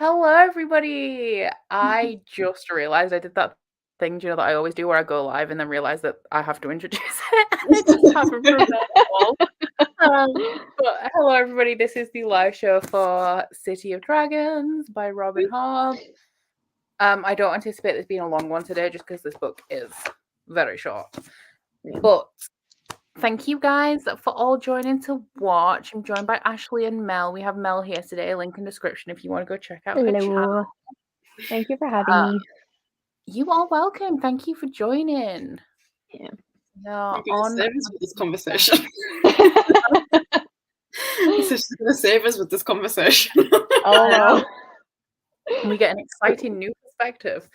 Hello, everybody. I just realized I did that thing, that I always do where I go live and then realize that I have to introduce it. I just haven't prepared at all. But hello, everybody. This is the live show for City of Dragons by Robin Hobb. I don't anticipate this being a long one today just because this book is very short. Yeah. But thank you guys for all joining to watch. I'm joined by Ashley and Mel. We have Mel here today. Link in description if you want to go check out her channel. Thank you for having me. You are welcome. Thank you for joining. Yeah. You're going to save us with this conversation. She's going to save us with this conversation. Oh, we get an exciting new perspective.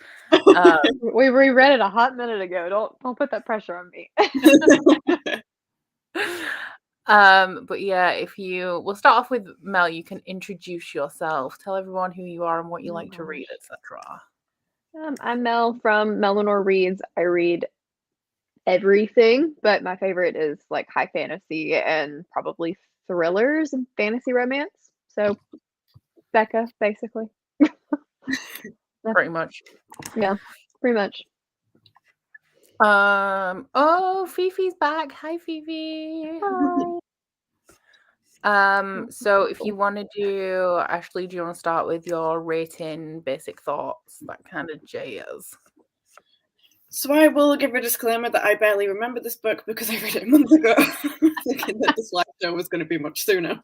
We reread it a hot minute ago. Don't put that pressure on me. But yeah, we'll start off with Mel. You can introduce yourself. Tell everyone who you are and what you like to read, etc. I'm Mel from Melanor Reads. I read everything, but my favorite is like high fantasy and probably thrillers and fantasy romance. So Becca, basically. Pretty much. Yeah, pretty much. Oh, Fifi's back. Hi, Fifi. Hi. So if you want to do, Ashley, do you want to start with your rating, basic thoughts, that kind of jazz? So I will give a disclaimer that I barely remember this book because I read it a month ago, thinking that this live show was going to be much sooner.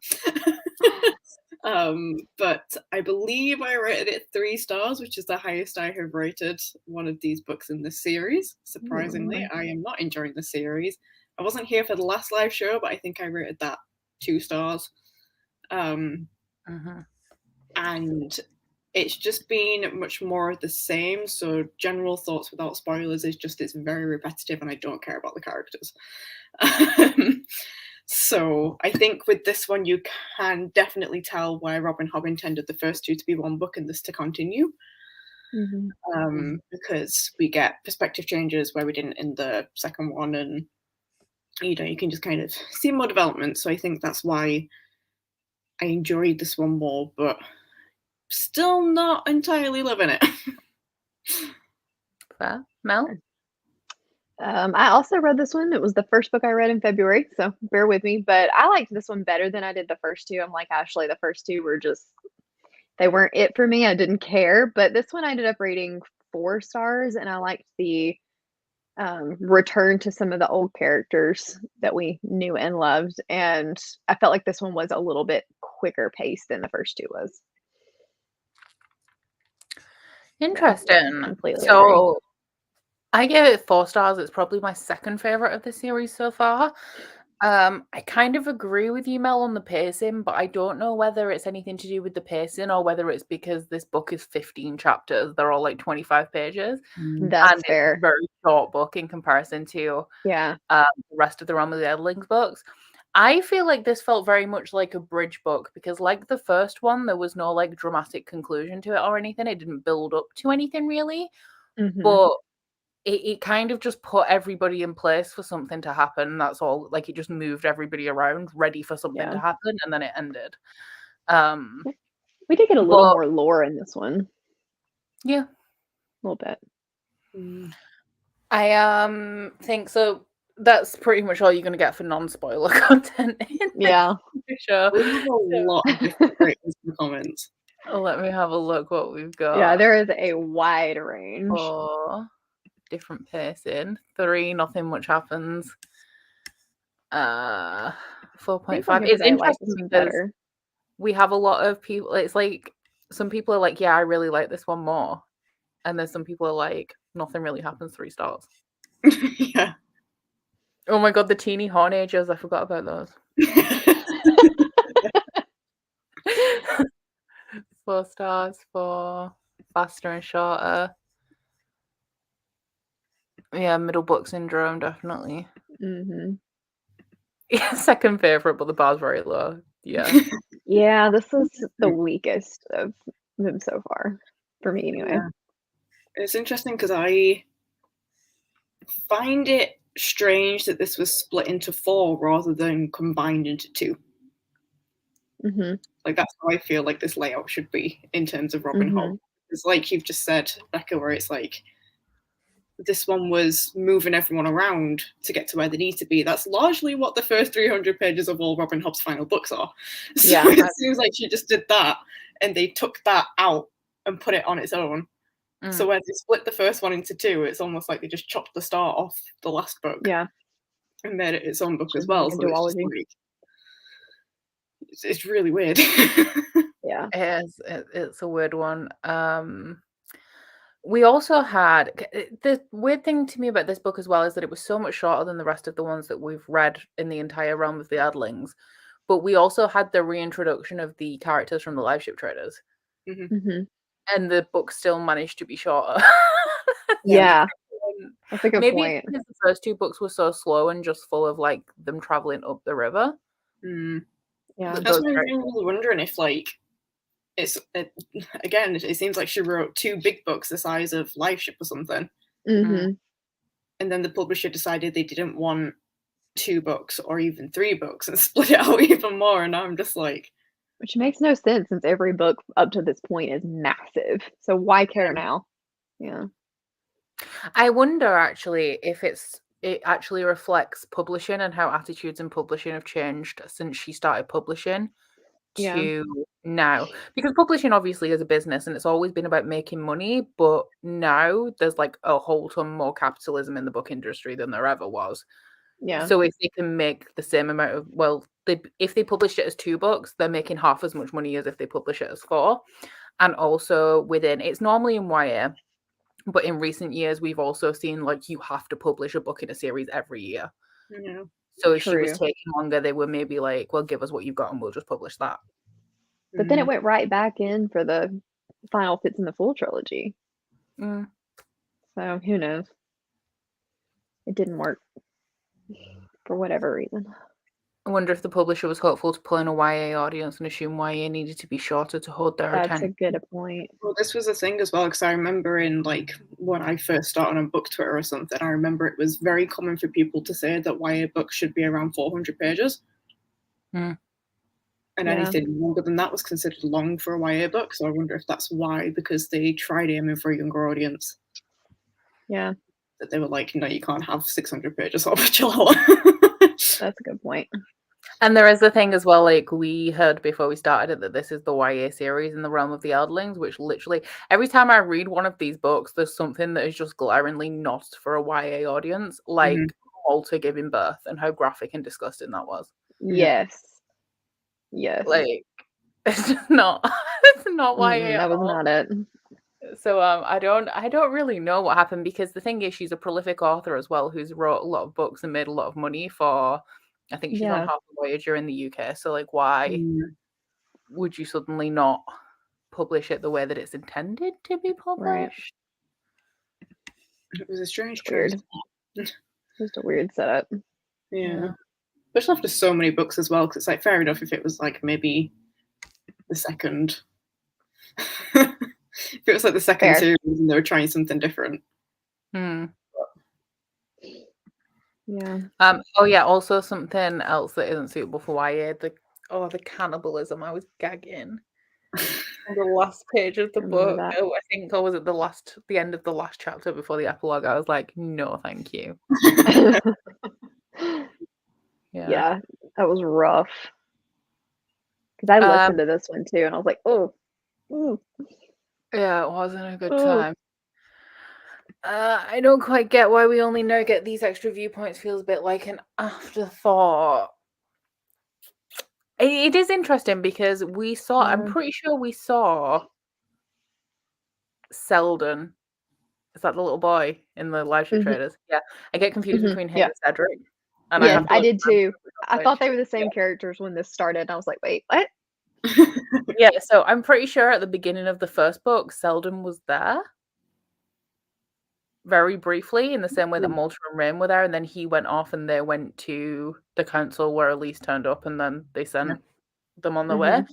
But I believe I rated it 3 stars, which is the highest I have rated one of these books in this series. Surprisingly, I am not enjoying the series. I wasn't here for the last live show, but I think I rated that 2 stars. And it's just been much more of the same. So general thoughts without spoilers is just it's very repetitive and I don't care about the characters. So I think with this one, you can definitely tell why Robin Hobb intended the first 2 to be one book and this to continue. Because we get perspective changes where we didn't in the second one, and you can just kind of see more development. So I think that's why I enjoyed this one more, but still not entirely loving it. Fair. Mel? I also read this one. It was the first book I read in February, so bear with me. But I liked this one better than I did the first 2. I'm like Ashley, the first 2 were just, they weren't it for me. I didn't care. But this one I ended up rating 4 stars, and I liked the return to some of the old characters that we knew and loved. And I felt like this one was a little bit quicker paced than the first 2 was. Interesting. So I gave it 4 stars. It's probably my second favorite of the series so far. I kind of agree with you, Mel, on the pacing, but I don't know whether it's anything to do with the pacing or whether it's because this book is 15 chapters. They're all like 25 pages. That's fair. It's a very short book in comparison to the rest of the Realm of the Elderlings books. I feel like this felt very much like a bridge book because like the first one, there was no like dramatic conclusion to it or anything. It didn't build up to anything really. But it kind of just put everybody in place for something to happen. That's all. Like it just moved everybody around, ready for something to happen, and then it ended. We did get a little more lore in this one. Yeah, a little bit. I think so. That's pretty much all you're going to get for non-spoiler content. Yeah, sure. We have a lot of different ratings in the comments. Let me have a look what we've got. Yeah, there is a wide range. 4 different pacing. 3, nothing much happens. 4.5. It's interesting because we have a lot of people. It's like some people are like, yeah, I really like this one more, and then some people are like, nothing really happens. 3 stars. Yeah. Oh my god, the teeny hornagers! I forgot about those. 4 stars for faster and shorter. Yeah, middle book syndrome, definitely. Yeah, second favorite, but the bar's very low. Yeah. Yeah, this is the weakest of them so far for me, anyway. Yeah. It's interesting because I find it strange that this was split into 4 rather than combined into 2. Like, that's how I feel like this layout should be in terms of Robin Hobb. It's like you've just said, Becca, where it's like this one was moving everyone around to get to where they need to be. That's largely what the first 300 pages of all Robin Hobb's final books are. So it seems like she just did that, and they took that out and put it on its own. So when they split the first one into two, it's almost like they just chopped the start off the last book. Yeah. And made it its own book as well. So it's, just like, it's really weird. Yeah. It's a weird one. We also had the weird thing to me about this book as well is that it was so much shorter than the rest of the ones that we've read in the entire Realm of the Elderlings. But we also had the reintroduction of the characters from the live ship traders. And the book still managed to be shorter. Yeah. That's a good point. Maybe because the first two books were so slow and just full of like them traveling up the river. Yeah. That's why I'm really wondering if like again, it seems like she wrote two big books the size of Life Ship or something. And then the publisher decided they didn't want 2 books or even 3 books and split it out even more. And I'm just like, which makes no sense since every book up to this point is massive. So why care now? Yeah. I wonder actually if it actually reflects publishing and how attitudes in publishing have changed since she started publishing to now, because publishing obviously is a business and it's always been about making money, but now there's like a whole ton more capitalism in the book industry than there ever was. So if they can make the same amount of, if they published it as 2 books, they're making half as much money as if they publish it as 4. And also it's normally in YA, but in recent years we've also seen like you have to publish a book in a series every year. So if she was taking longer, they were maybe like, well, give us what you've got and we'll just publish that. But then it went right back in for the final Fits in the Fool trilogy. So who knows? It didn't work for whatever reason. I wonder if the publisher was hopeful to pull in a YA audience and assume YA needed to be shorter to hold their attention. That's a good point. Well, this was a thing as well, because I remember in like when I first started on book Twitter or something, I remember it was very common for people to say that YA books should be around 400 pages. And anything longer than that was considered long for a YA book. So I wonder if that's why, because they tried aiming for a younger audience. Yeah. That they were like, no, you can't have 600 pages of a chihuahua. That's a good point. And there is the thing as well, like we heard before we started it, that this is the YA series in the Realm of the Elderlings, which literally every time I read one of these books, there's something that is just glaringly not for a YA audience, like Walter giving birth and how graphic and disgusting that was. Yes. Like it's just not it's not YA. That was not it. So I don't really know what happened, because the thing is she's a prolific author as well who's wrote a lot of books and made a lot of money for, I think she's on Half the Voyager in the UK. So like why would you suddenly not publish it the way that it's intended to be published? It was a strange choice. Just a weird setup. Yeah. Especially after so many books as well, because it's like fair enough if it was like maybe the second if it was like the second series and they were trying something different. Also something else that isn't suitable for YA, the cannibalism. I was gagging on the last page of the book. I think, or was it the end of the last chapter before the epilogue? I was like, no, thank you. Yeah, that was rough. Because I listened to this one too, and I was like, yeah, it wasn't a good time. I don't quite get why we only now get these extra viewpoints. Feels a bit like an afterthought. It is interesting because we saw, I'm pretty sure we saw Seldon. Is that the little boy in the live show traders? Yeah. I get confused between him and Cedric. And I did too. I thought they were the same characters when this started. And I was like, wait, what? Yeah, so I'm pretty sure at the beginning of the first book, Seldon was there. Very briefly, in the same way that Malta and Rain were there, and then he went off and they went to the council where Elise turned up, and then they sent them on their way.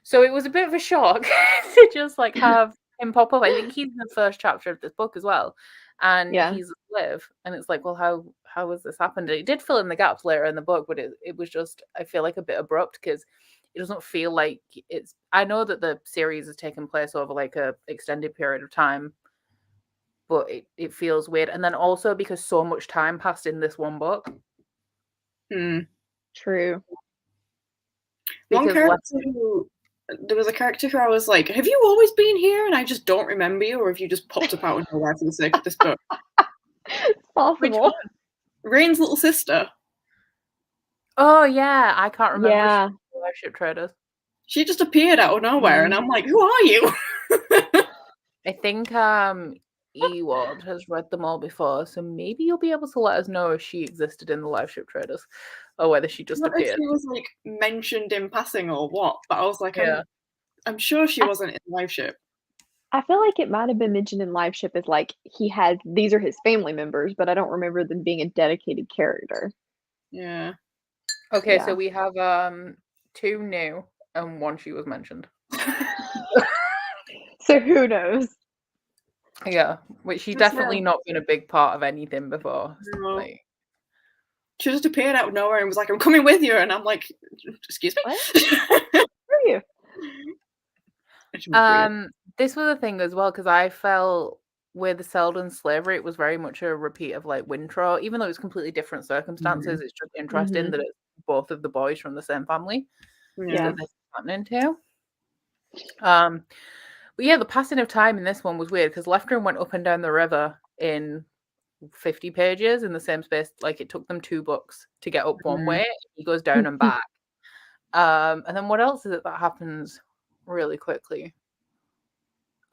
So it was a bit of a shock to just like have him pop up. I think he's in the first chapter of this book as well, and he's a slave. And it's like, well, how has this happened? It did fill in the gaps later in the book, but it was just, I feel like, a bit abrupt, because it doesn't feel like it's. I know that the series has taken place over like a extended period of time, but it feels weird. And then also because so much time passed in this one book. True. One character there was a character who I was like, have you always been here and I just don't remember you, or have you just popped up out of nowhere for the sake of this book? It's possible. Rain's little sister. Oh yeah, I can't remember. Yeah. Ship traders. She just appeared out of nowhere, and I'm like, who are you? I think Ewald has read them all before, so maybe you'll be able to let us know if she existed in the live ship traders, or whether she just appeared. She was like mentioned in passing or what, but I was like, I'm sure she wasn't in live ship. I feel like it might have been mentioned in live ship as like these are his family members, but I don't remember them being a dedicated character. Yeah. Okay, so we have 2 new and 1 she was mentioned. So who knows? Yeah, which she's definitely not been a big part of anything before. No. Like, she just appeared out of nowhere and was like, I'm coming with you, and I'm like, excuse me? Who are you? This was a thing as well, because I felt with the Seldon slavery, it was very much a repeat of like Wintro, even though it was completely different circumstances. It's just interesting that it's both of the boys from the same family that this is happening to. But yeah, the passing of time in this one was weird because Leftrin went up and down the river in 50 pages in the same space. Like it took them 2 books to get up one way. He goes down and back. And then what else is it that happens really quickly?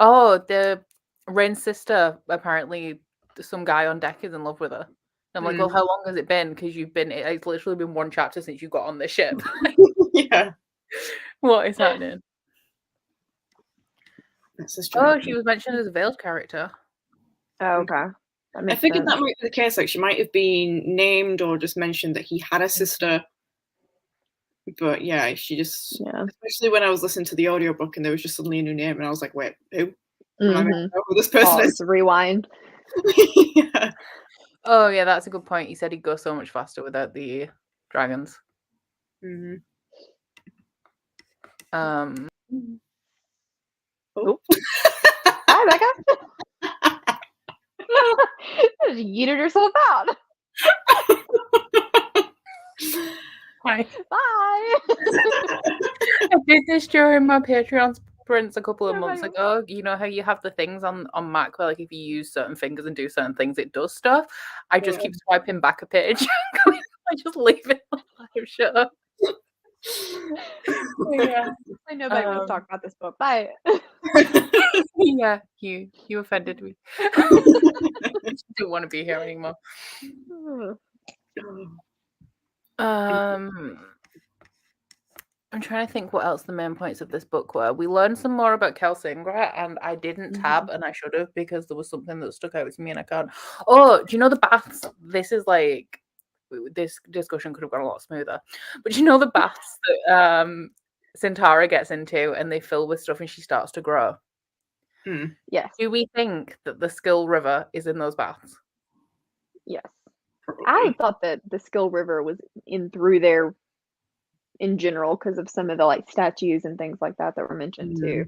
Oh, the Rain's sister, apparently some guy on deck is in love with her. And I'm like, well, how long has it been? Because it's literally been 1 chapter since you got on the ship. Yeah. What is happening? Oh, she was mentioned as a veiled character. Oh, okay. I figured that might be the case. Like she might have been named or just mentioned that he had a sister. But yeah, she just, especially when I was listening to the audiobook and there was just suddenly a new name and I was like, wait, who? I know who this person is. Rewind. Yeah. Oh yeah, that's a good point. He said he'd go so much faster without the dragons. Oh. Hi, Becca. You yeeted yourself out. Hi. Bye. I did this during my Patreon sprints a couple of months ago. You know how you have the things on Mac where like if you use certain fingers and do certain things, it does stuff. I just keep swiping back a page. I just leave it on live show. Yeah. I know Becca wants to talk about this book. Bye. Yeah, you offended me. Don't want to be here anymore. I'm trying to think what else the main points of this book were. We learned some more about Kelsingra, and I didn't tab, and I should have because there was something that stuck out to me, and I can't. Oh, do you know the baths? This is like this discussion could have gone a lot smoother, but you know the baths that Thymara gets into, and they fill with stuff, and she starts to grow. Yes. Do we think that the Skill River is in those baths? Yes. I thought that the Skill River was in through there in general because of some of the like statues and things like that were mentioned too.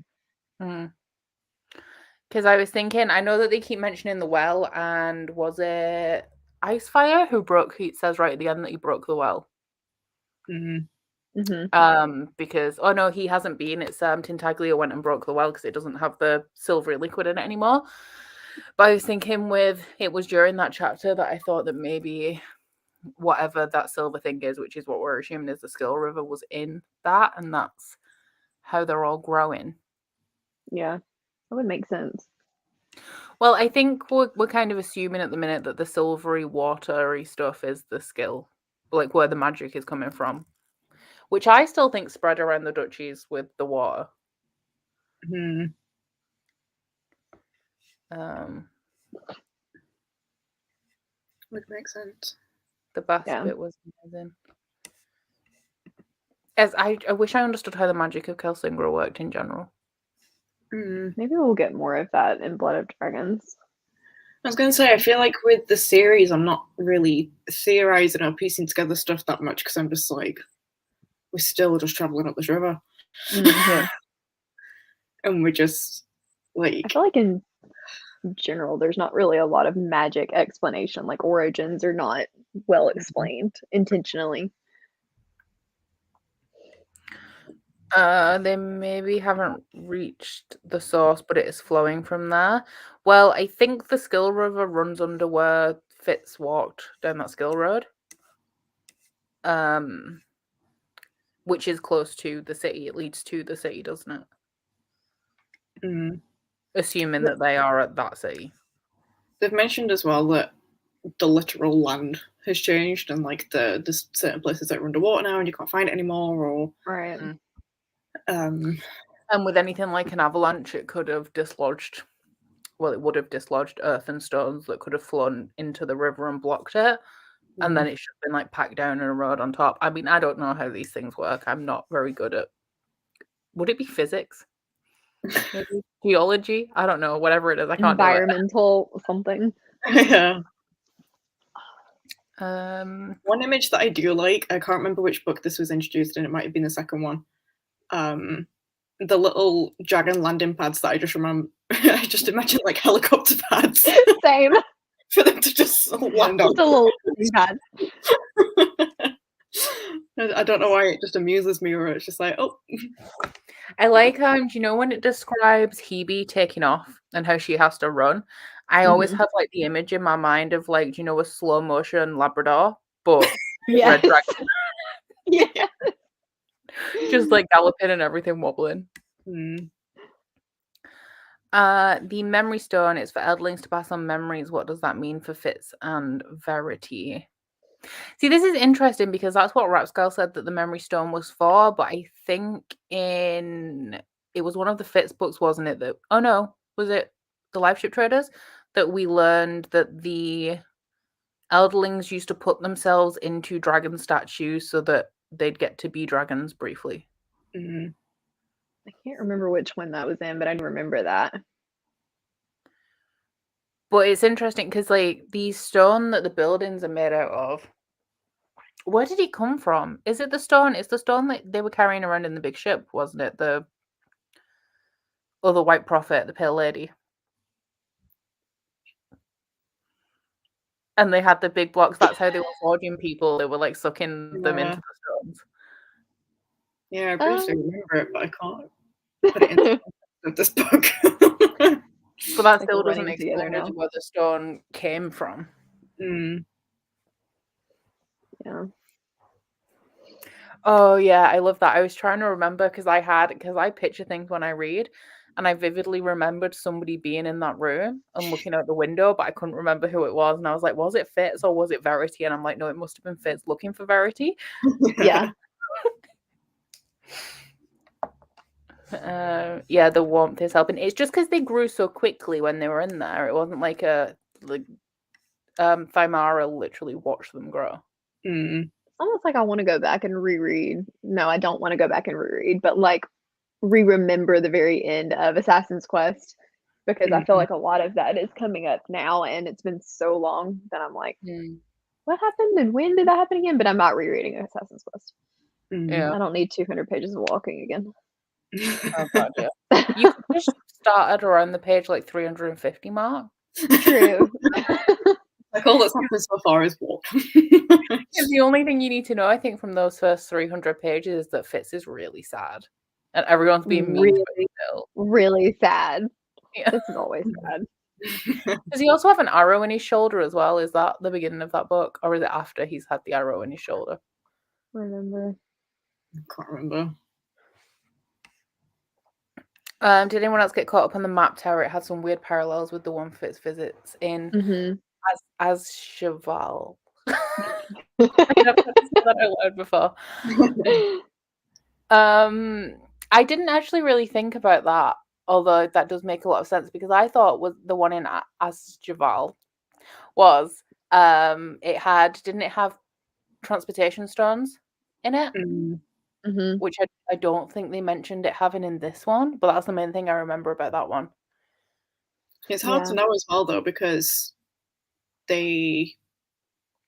Because I was thinking, I know that they keep mentioning the well, and was it Icefire who broke? He says right at the end that he broke the well. Because no, he hasn't been. It's Tintaglia went and broke the well because it doesn't have the silvery liquid in it anymore. But I was thinking it was during that chapter that I thought that maybe whatever that silver thing is, which is what we're assuming is the Skill River, was in that, and that's how they're all growing. Yeah, that would make sense. Well, I think we're kind of assuming at the minute that the silvery, watery stuff is the skill, like where the magic is coming from, which I still think spread around the duchies with the water. Would make sense. The bath bit was amazing. As I wish I understood how the magic of Kelsingra worked in general. Maybe we'll get more of that in Blood of Dragons. I was going to say, I feel like with the series, I'm not really theorizing or piecing together stuff that much because I'm just like, we're still just traveling up this river. Yeah. And we're just like, I feel like in general, there's not really a lot of magic explanation. Like origins are not well explained intentionally. They maybe haven't reached the source, but it is flowing from there. Well, I think the Skill River runs under where Fitz walked down that Skill Road. Which is close to the city. It leads to the city, doesn't it? Assuming that they are at that city. They've mentioned as well that the literal land has changed, and like there's certain places that are underwater now and you can't find it anymore, or right. And with anything like an avalanche, it could have dislodged, well, it would have dislodged earth and stones that could have flown into the river and blocked it, and then it should have been like packed down in a road on top. I mean, I don't know how these things work. I'm not very good at, would it be physics? Maybe geology? I don't know, whatever it is, I can't environmental something. Yeah. One image that I do like, I can't remember which book this was introduced in, it might have been the second one. The little dragon landing pads that I just remember, I just imagine like helicopter pads. Same. For them to just land on. Just a little landing pad. I don't know why it just amuses me, or it's just like, oh. I like do you know when it describes Hebe taking off and how she has to run? I always have like the image in my mind of like, do you know, a slow motion Labrador, but red dragon. Yeah. Just like galloping and everything wobbling. The memory stone is for Elderlings to pass on memories. What does that mean for Fitz and Verity? See, this is interesting because that's what Rapscale said that the memory stone was for, but I think it was one of the Fitz books, wasn't it? That was it the Live Ship Traders that we learned that the Elderlings used to put themselves into dragon statues so that they'd get to be dragons briefly. I can't remember which one that was in, but I remember that. But it's interesting because like the stone that the buildings are made out of, where did it come from? Is it the stone? It's the stone that they were carrying around in the big ship, wasn't it? The other White Prophet, the Pale Lady. And they had the big blocks. That's how they were forging people. They were like sucking them into the stones. Yeah, I briefly remember it, but I can't put it into this book. But that still doesn't explain where the stone came from. Yeah. Oh yeah, I love that. I was trying to remember because I picture things when I read, and I vividly remembered somebody being in that room and looking out the window, but I couldn't remember who it was. And I was like, was it Fitz or was it Verity? And I'm like, no, it must have been Fitz looking for Verity. Yeah. Yeah, the warmth is helping. It's just because they grew so quickly when they were in there. It wasn't like Thymara literally watched them grow. Almost like I want to go back and reread. No, I don't want to go back and reread, but like remember the very end of Assassin's Quest, because I feel like a lot of that is coming up now, and it's been so long that I'm like, what happened and when did that happen again? But I'm not rereading Assassin's Quest. Yeah, I don't need 200 pages of walking again. Oh god, yeah. You could just started around the page like 350 mark. True. Like all that's happened so far is walk. The only thing you need to know, I think, from those first 300 pages is that Fitz is really sad, and everyone's being mean to him still. Really sad. Yeah. This is always sad. Does he also have an arrow in his shoulder as well? Is that the beginning of that book, or is it after he's had the arrow in his shoulder? Remember? I can't remember. Did anyone else get caught up on the map tower? It had some weird parallels with the one Fitz visits in as Cheval. I never said that out loud before. I didn't actually really think about that, although that does make a lot of sense because I thought was the one in Asjaval was didn't it have transportation stones in it? Which I don't think they mentioned it having in this one, but that's the main thing I remember about that one. It's hard to know as well though, because they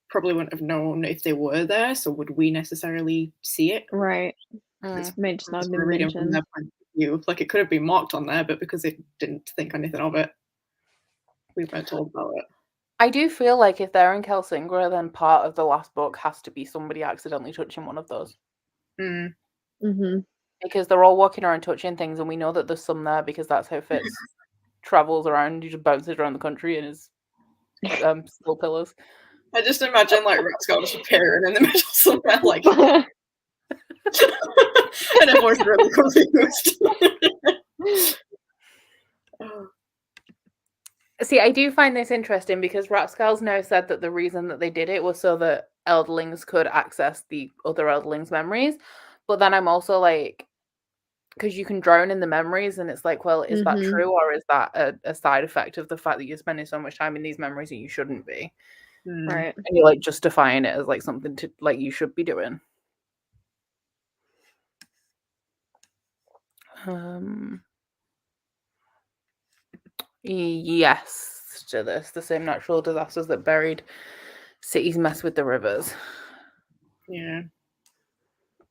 probably wouldn't have known if they were there, so would we necessarily see it? Right. It's May just not have been reading from their point of view. Like, it could have been marked on there, but because it didn't think anything of it, we weren't told about it. I do feel like if they're in Kelsingra, then part of the last book has to be somebody accidentally touching one of those. Because they're all walking around touching things, and we know that there's some there because that's how Fitz travels around. He just bounces around the country in his skill pillars. I just imagine like Ratskull just appearing in the middle somewhere, like, and everyone's really confused. See, I do find this interesting because Ratskull's now said that the reason that they did it was so that Elderlings could access the other Elderlings' memories. But then I'm also like, because you can drown in the memories, and it's like, well, is that true, or is that a side effect of the fact that you're spending so much time in these memories and you shouldn't be? Right. And you're like justifying it as like something to like you should be doing. Yes, to this, the same natural disasters that buried cities mess with the rivers. Yeah.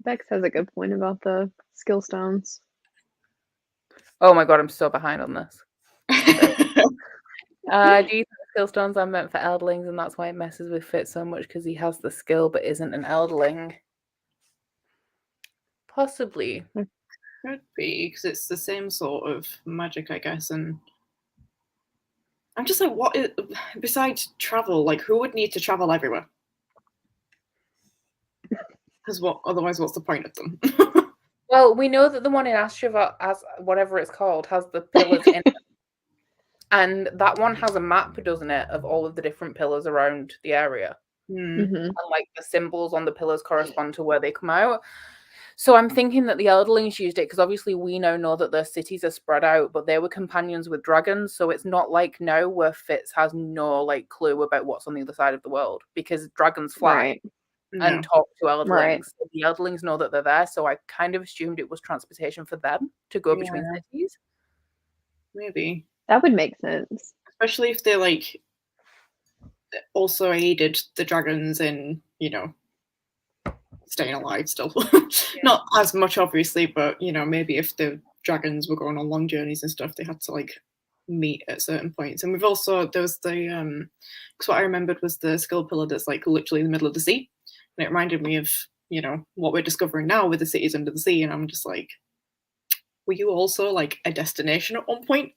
Bex has a good point about the skill stones. Oh my god, I'm so behind on this. Do you think skill stones are meant for Elderlings, and that's why it messes with Fitz so much because he has the skill but isn't an Elderling? Possibly. Could be, because it's the same sort of magic, I guess, and I'm just like, what is, besides travel, like, who would need to travel everywhere? Because otherwise, what's the point of them? Well, we know that the one in Ashravat, as whatever it's called, has the pillars in it. And that one has a map, doesn't it, of all of the different pillars around the area. And like the symbols on the pillars correspond to where they come out. So I'm thinking that the Elderlings used it because obviously we now know that their cities are spread out, but they were companions with dragons. So it's not like now where Fitz has no like clue about what's on the other side of the world because dragons fly and talk to Elderlings. Right. So the Elderlings know that they're there. So I kind of assumed it was transportation for them to go between cities. Maybe. That would make sense. Especially if they like also aided the dragons in, you know, staying alive still. Not as much obviously, but you know, maybe if the dragons were going on long journeys and stuff, they had to like meet at certain points. And we've also, there was the because what I remembered was the skill pillar that's like literally in the middle of the sea, and it reminded me of, you know, what we're discovering now with the cities under the sea. And I'm just like, were you also like a destination at one point?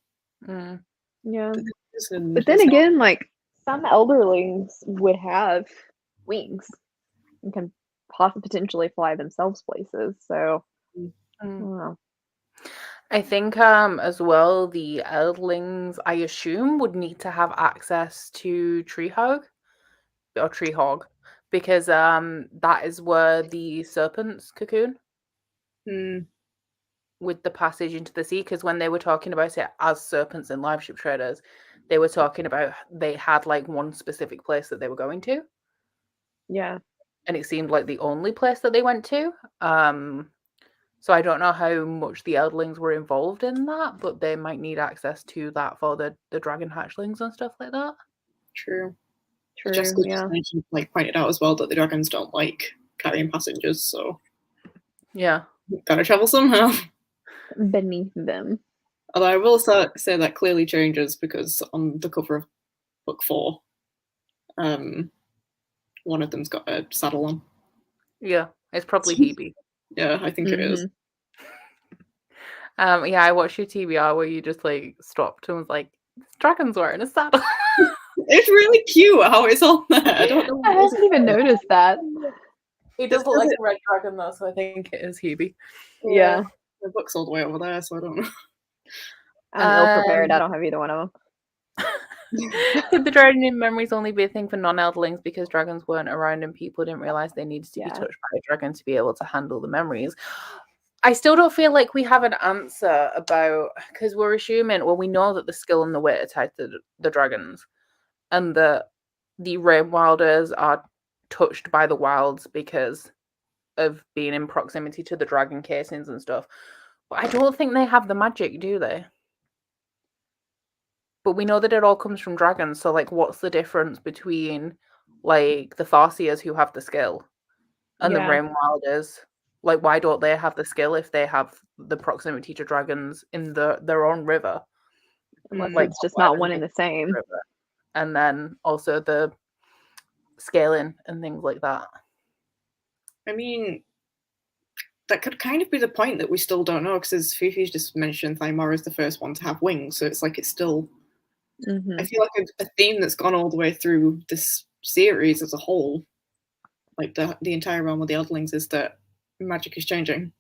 Yeah. But then again, like some Elderlings would have wings and can potentially fly themselves places. So I don't know. I think as well the Elderlings, I assume, would need to have access to Treehog or Treehog because that is where the serpents cocoon with the passage into the sea. Because when they were talking about it as serpents and live ship traders, they were talking about they had like one specific place that they were going to. Yeah. And it seemed like the only place that they went to. So I don't know how much the Elderlings were involved in that, but they might need access to that for the dragon hatchlings and stuff like that. True. Jessica just mentioned, like, pointed out as well that the dragons don't like carrying passengers, so yeah, gotta travel somehow beneath them. Although I will say that clearly changes because on the cover of book 4, one of them's got a saddle on. Yeah, it's probably Hebe. Yeah, I think it is. Yeah, I watched your TBR where you just like stopped and was like, "This dragon's wearing a saddle." It's really cute how it's on there. I don't know. I hadn't even noticed that. It does look like a red dragon though, so I think it is Hebe. Yeah. The book's all the way over there, so I don't know. I'm ill prepared. I don't have either one of them. Could the dragon in memories only be a thing for non-Elderlings because dragons weren't around and people didn't realize they needed to be touched by a dragon to be able to handle the memories? I still don't feel like we have an answer about, because we're assuming, well, we know that the skill and the wit are tied to the dragons, and the Rain Wilders are touched by the wilds because of being in proximity to the dragon casings and stuff. But I don't think they have the magic, do they? But we know that it all comes from dragons, so like what's the difference between like the Farseers who have the skill, and the Rain Wilders. Like, why don't they have the skill if they have the proximity to dragons in their own river? Unless it's just not one and the same. River. And then also the scaling and things like that. I mean, that could kind of be the point that we still don't know, because as Fifi's just mentioned, Thymara is the first one to have wings, so it's like it's still... I feel like a theme that's gone all the way through this series as a whole, like the entire realm of the Elderlings, is that magic is changing.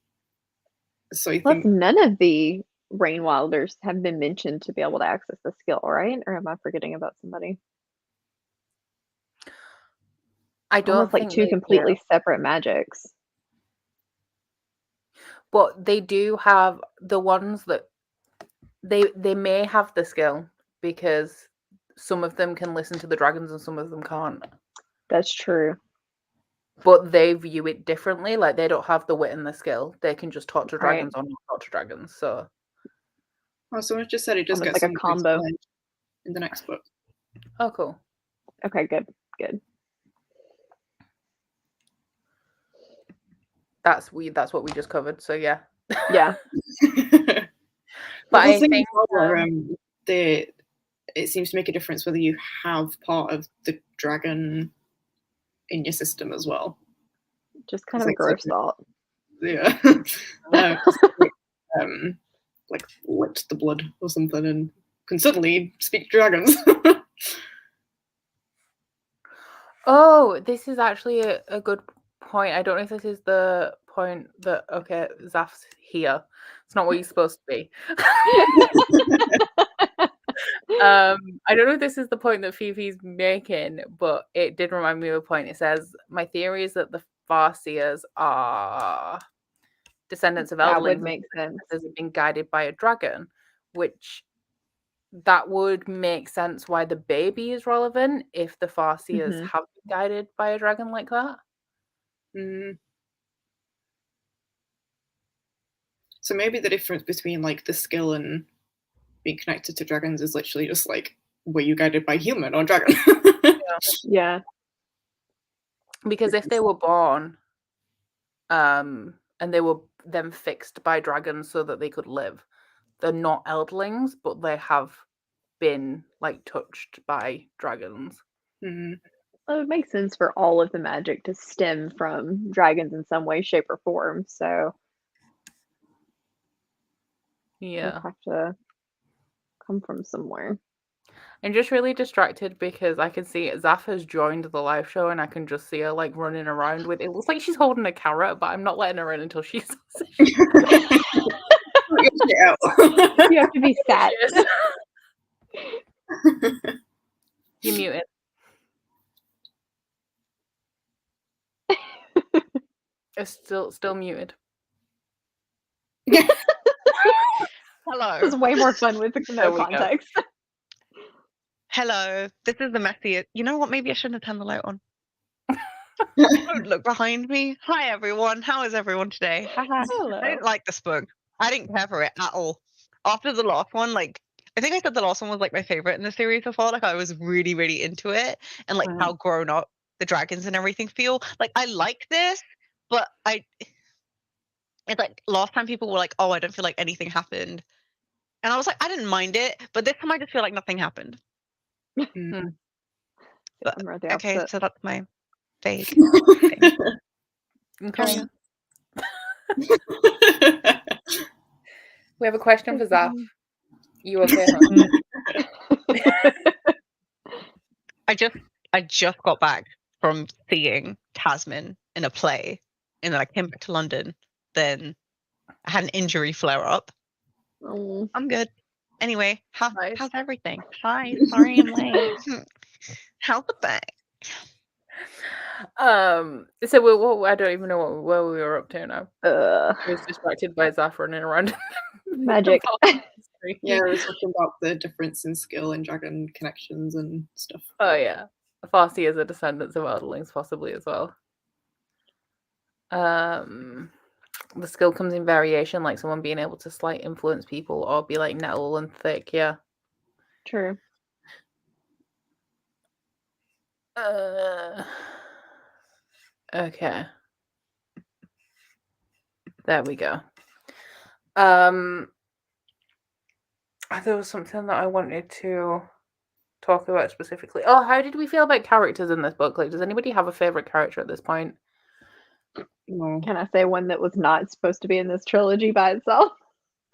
So you think none of the Rain Wilders have been mentioned to be able to access the skill, right? Or am I forgetting about somebody? I don't Almost like think two completely separate magics. But they do have the ones that they may have the skill, because some of them can listen to the dragons and some of them can't. That's true. But they view it differently. Like, they don't have the wit and the skill. They can just talk to dragons or not talk to dragons. So, someone just said it does get like a combo in the next book. Oh, cool. Okay, good. That's what we just covered. So yeah. Yeah. But I think it seems to make a difference whether you have part of the dragon in your system as well. Just kind of a gross thought. Yeah. Like licked the blood or something and can suddenly speak dragons. Oh, this is actually a good point. I don't know if this is the point that, okay, Zaf's here. It's not what he's supposed to be. I don't know if this is the point that Fifi's making, but it did remind me of a point. It says, my theory is that the Farseers are descendants of Elderlings. That would make sense. Have been guided by a dragon, which that would make sense why the baby is relevant if the Farseers have been guided by a dragon like that. So maybe the difference between like the skill and being connected to dragons is literally just like, were you guided by human or dragon? Yeah. Because if they were born and they were then fixed by dragons so that they could live, they're not Elderlings, but they have been like touched by dragons. Well, it makes sense for all of the magic to stem from dragons in some way, shape, or form. So yeah, have to come from somewhere. I'm just really distracted because I can see Zaf has joined the live show and I can just see her like running around with it. Looks like she's holding a carrot, but I'm not letting her in until she's. You have to be sat. You muted. It's still muted. Hello. This is way more fun with no context. Hello. This is the messiest. You know what? Maybe I shouldn't have turned the light on. Don't look behind me. Hi, everyone. How is everyone today? Hello. I didn't like this book. I didn't care for it at all. After the last one, like, I think I said the last one was like my favorite in the series so far. Like, I was really, really into it, and like how grown up the dragons and everything feel. Like, I like this, but it's like last time people were like, "Oh, I don't feel like anything happened," and I was like, I didn't mind it, but this time I just feel like nothing happened. But, okay, so that's my vague thing. Okay. We have a question for Zaf. You okay, I just got back from seeing Tasman in a play, and then I came back to London. Then I had an injury flare up. Oh. I'm good. Anyway, how's everything? Hi, sorry I'm late. How's the back? So I don't even know where we were up to now. I was distracted by Zaf running around. Magic. Yeah, we were talking about the difference in skill and dragon connections and stuff. Oh yeah, Farseers are descendants of Elderlings, possibly as well. The skill comes in variation, like someone being able to slight influence people or be like nettle and thick. Yeah, true. Okay. There we go. There was something that I wanted to talk about specifically. Oh, how did we feel about characters in this book? Like, does anybody have a favorite character at this point? No. Can I say one that was not supposed to be in this trilogy by itself?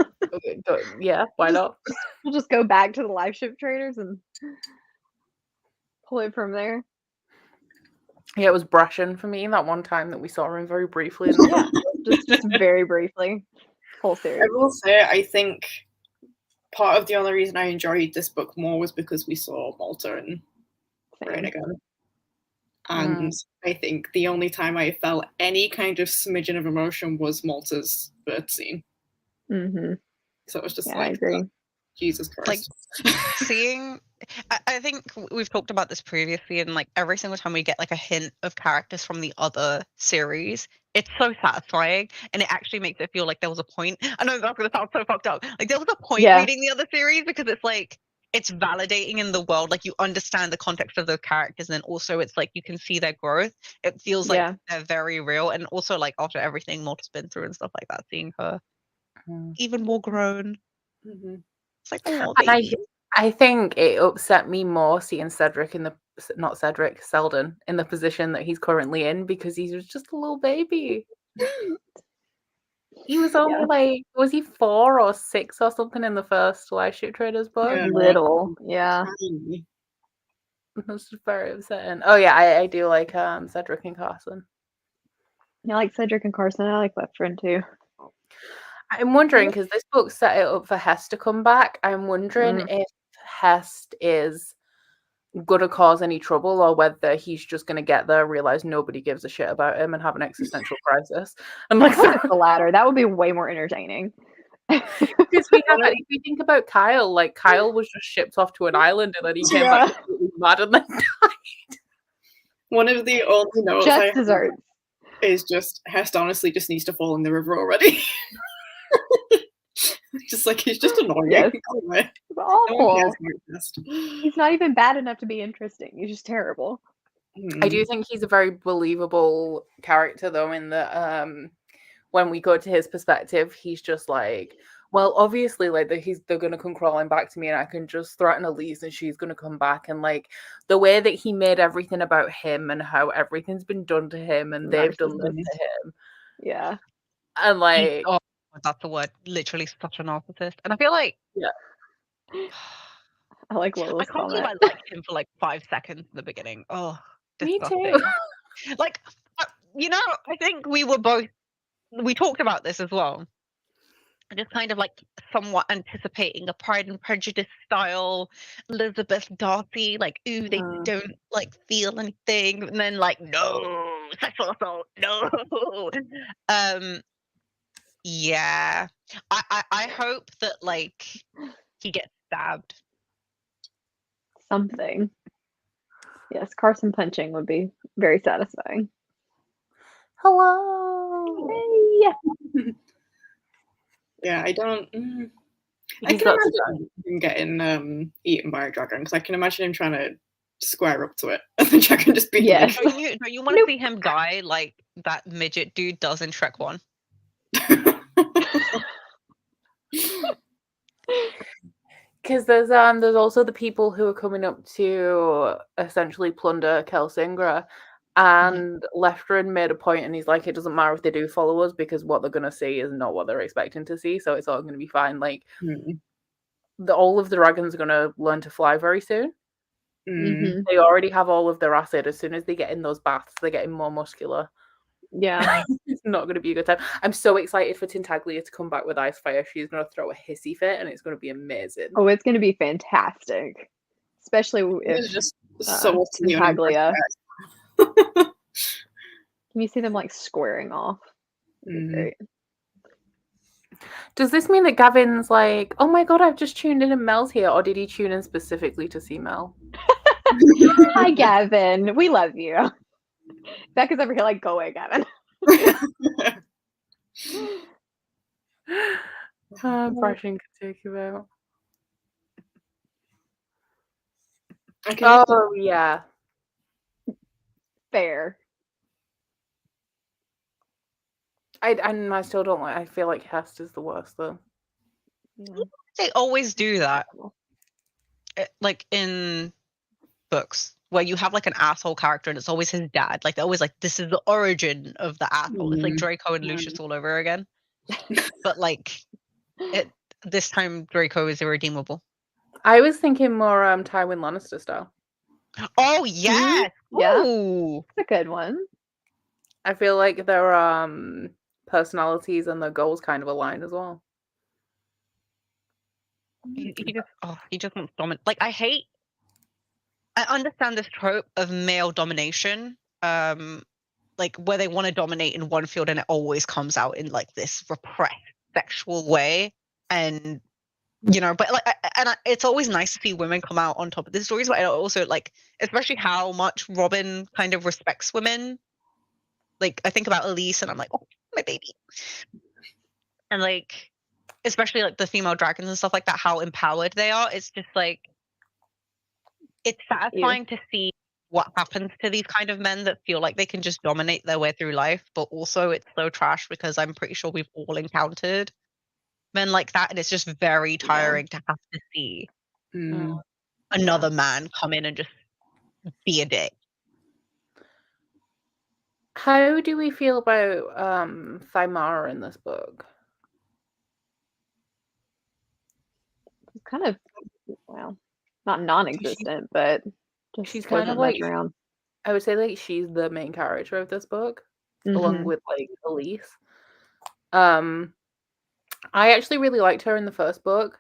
Okay, yeah, why not? We'll just go back to the live ship traders and pull it from there. Yeah, it was Brashen for me that one time that we saw him very briefly. Yeah, just very briefly. Whole series. I will say, I think part of the only reason I enjoyed this book more was because we saw Malta and Rain again. And I think the only time I felt any kind of smidgen of emotion was Malta's birth scene. Mm-hmm. So it was just I agree. Jesus Christ. Like, seeing, I think we've talked about this previously, and like every single time we get like a hint of characters from the other series, it's so satisfying, and it actually makes it feel like there was a point. I know that's going to sound so fucked up. Like, there was a point reading the other series, because it's like, it's validating in the world. Like, you understand the context of those characters, and then also it's like you can see their growth. It feels like they're very real, and also like after everything Malta's been through and stuff like that, seeing her even more grown. Mm-hmm. It's like, oh, baby. I think it upset me more seeing Seldon in the position that he's currently in, because he was just a little baby. He was only like, was he 4 or 6 or something in the first Live Ship Traders book? Yeah, little, yeah. That's just very upsetting. Oh yeah, I do like Cedric and Carson. I like Cedric and Carson. I like that friend too. I'm wondering, because this book set it up for Hest to come back. I'm wondering if Hest is gonna cause any trouble, or whether he's just gonna get there, realize nobody gives a shit about him, and have an existential crisis. And like the latter, that would be way more entertaining. Because if we think about Kyle, like Kyle was just shipped off to an island, and then he came back mad and then died. One of the only notes I have is just Hest honestly just needs to fall in the river already. Just like, he's just annoying. Yes. Awful. He's not even bad enough to be interesting. He's just terrible. I do think he's a very believable character, though, in that when we go to his perspective, he's just like, well, obviously, like they're gonna come crawling back to me, and I can just threaten Elise, and she's gonna come back. And like the way that he made everything about him, and how everything's been done to him, and they've done this to him. Yeah. And like, that's the word. Literally such a narcissist. And I feel like, I like Lola's I can't believe comment. I liked him for like 5 seconds in the beginning. Oh, disgusting. Me too. Like, you know, I think we talked about this as well. Just kind of like somewhat anticipating a Pride and Prejudice style Elizabeth Darcy, like, ooh, they don't like feel anything, and then like, no, sexual assault, no. Yeah, I hope that like he gets stabbed. Something. Yes, Carson punching would be very satisfying. Hello. Hey. Yeah, I don't. I can imagine him getting eaten by a dragon, because I can imagine him trying to square up to it, and the dragon just being yes. Don't you want to see him die like that midget dude does in Shrek 1? Because there's also the people who are coming up to essentially plunder Kelsingra, and Leftrin made a point, and he's like, it doesn't matter if they do follow us, because what they're going to see is not what they're expecting to see, so it's all going to be fine. Like, all of the dragons are going to learn to fly very soon. They already have all of their acid. As soon as they get in those baths, they're getting more muscular. Yeah. It's not going to be a good time. I'm so excited for Tintaglia to come back with Icefire. She's going to throw a hissy fit, and it's going to be amazing. Oh, it's going to be fantastic. Especially if it's just so Tintaglia. Can you see them like squaring off? Great. Does this mean that Gavin's like, oh my god, I've just tuned in and Mel's here, or did he tune in specifically to see Mel? Hi, Gavin. We love you. Becca's over here like, go away, Gavin. Brushing could take you out. Okay. Oh, yeah. Fair. I still don't like. I feel like Hest is the worst though. Yeah. They always do that, like in books where you have like an asshole character and it's always his dad. Like they're always like, this is the origin of the asshole. It's like Draco and Lucius all over again. But like this time Draco is irredeemable. I was thinking more Tywin Lannister style. Oh yes. Yeah. Ooh. That's a good one. I feel like their personalities and their goals kind of align as well. He just wants dominant. Like I understand this trope of male domination, like where they want to dominate in one field and it always comes out in like this repressed sexual way, and you know, but like, it's always nice to see women come out on top of these stories. But I also like, especially how much Robin kind of respects women. Like I think about Elise and I'm like, oh, my baby, and like, especially like the female dragons and stuff like that, how empowered they are. It's just like, it's satisfying to see what happens to these kind of men that feel like they can just dominate their way through life, but also it's so trash because I'm pretty sure we've all encountered men like that, and it's just very tiring to have to see another man come in and just be a dick. How do we feel about Thymara in this book? It's kind of, well, not non-existent, but just she's kind of like around. I would say like she's the main character of this book, along with like Elise. I actually really liked her in the first book,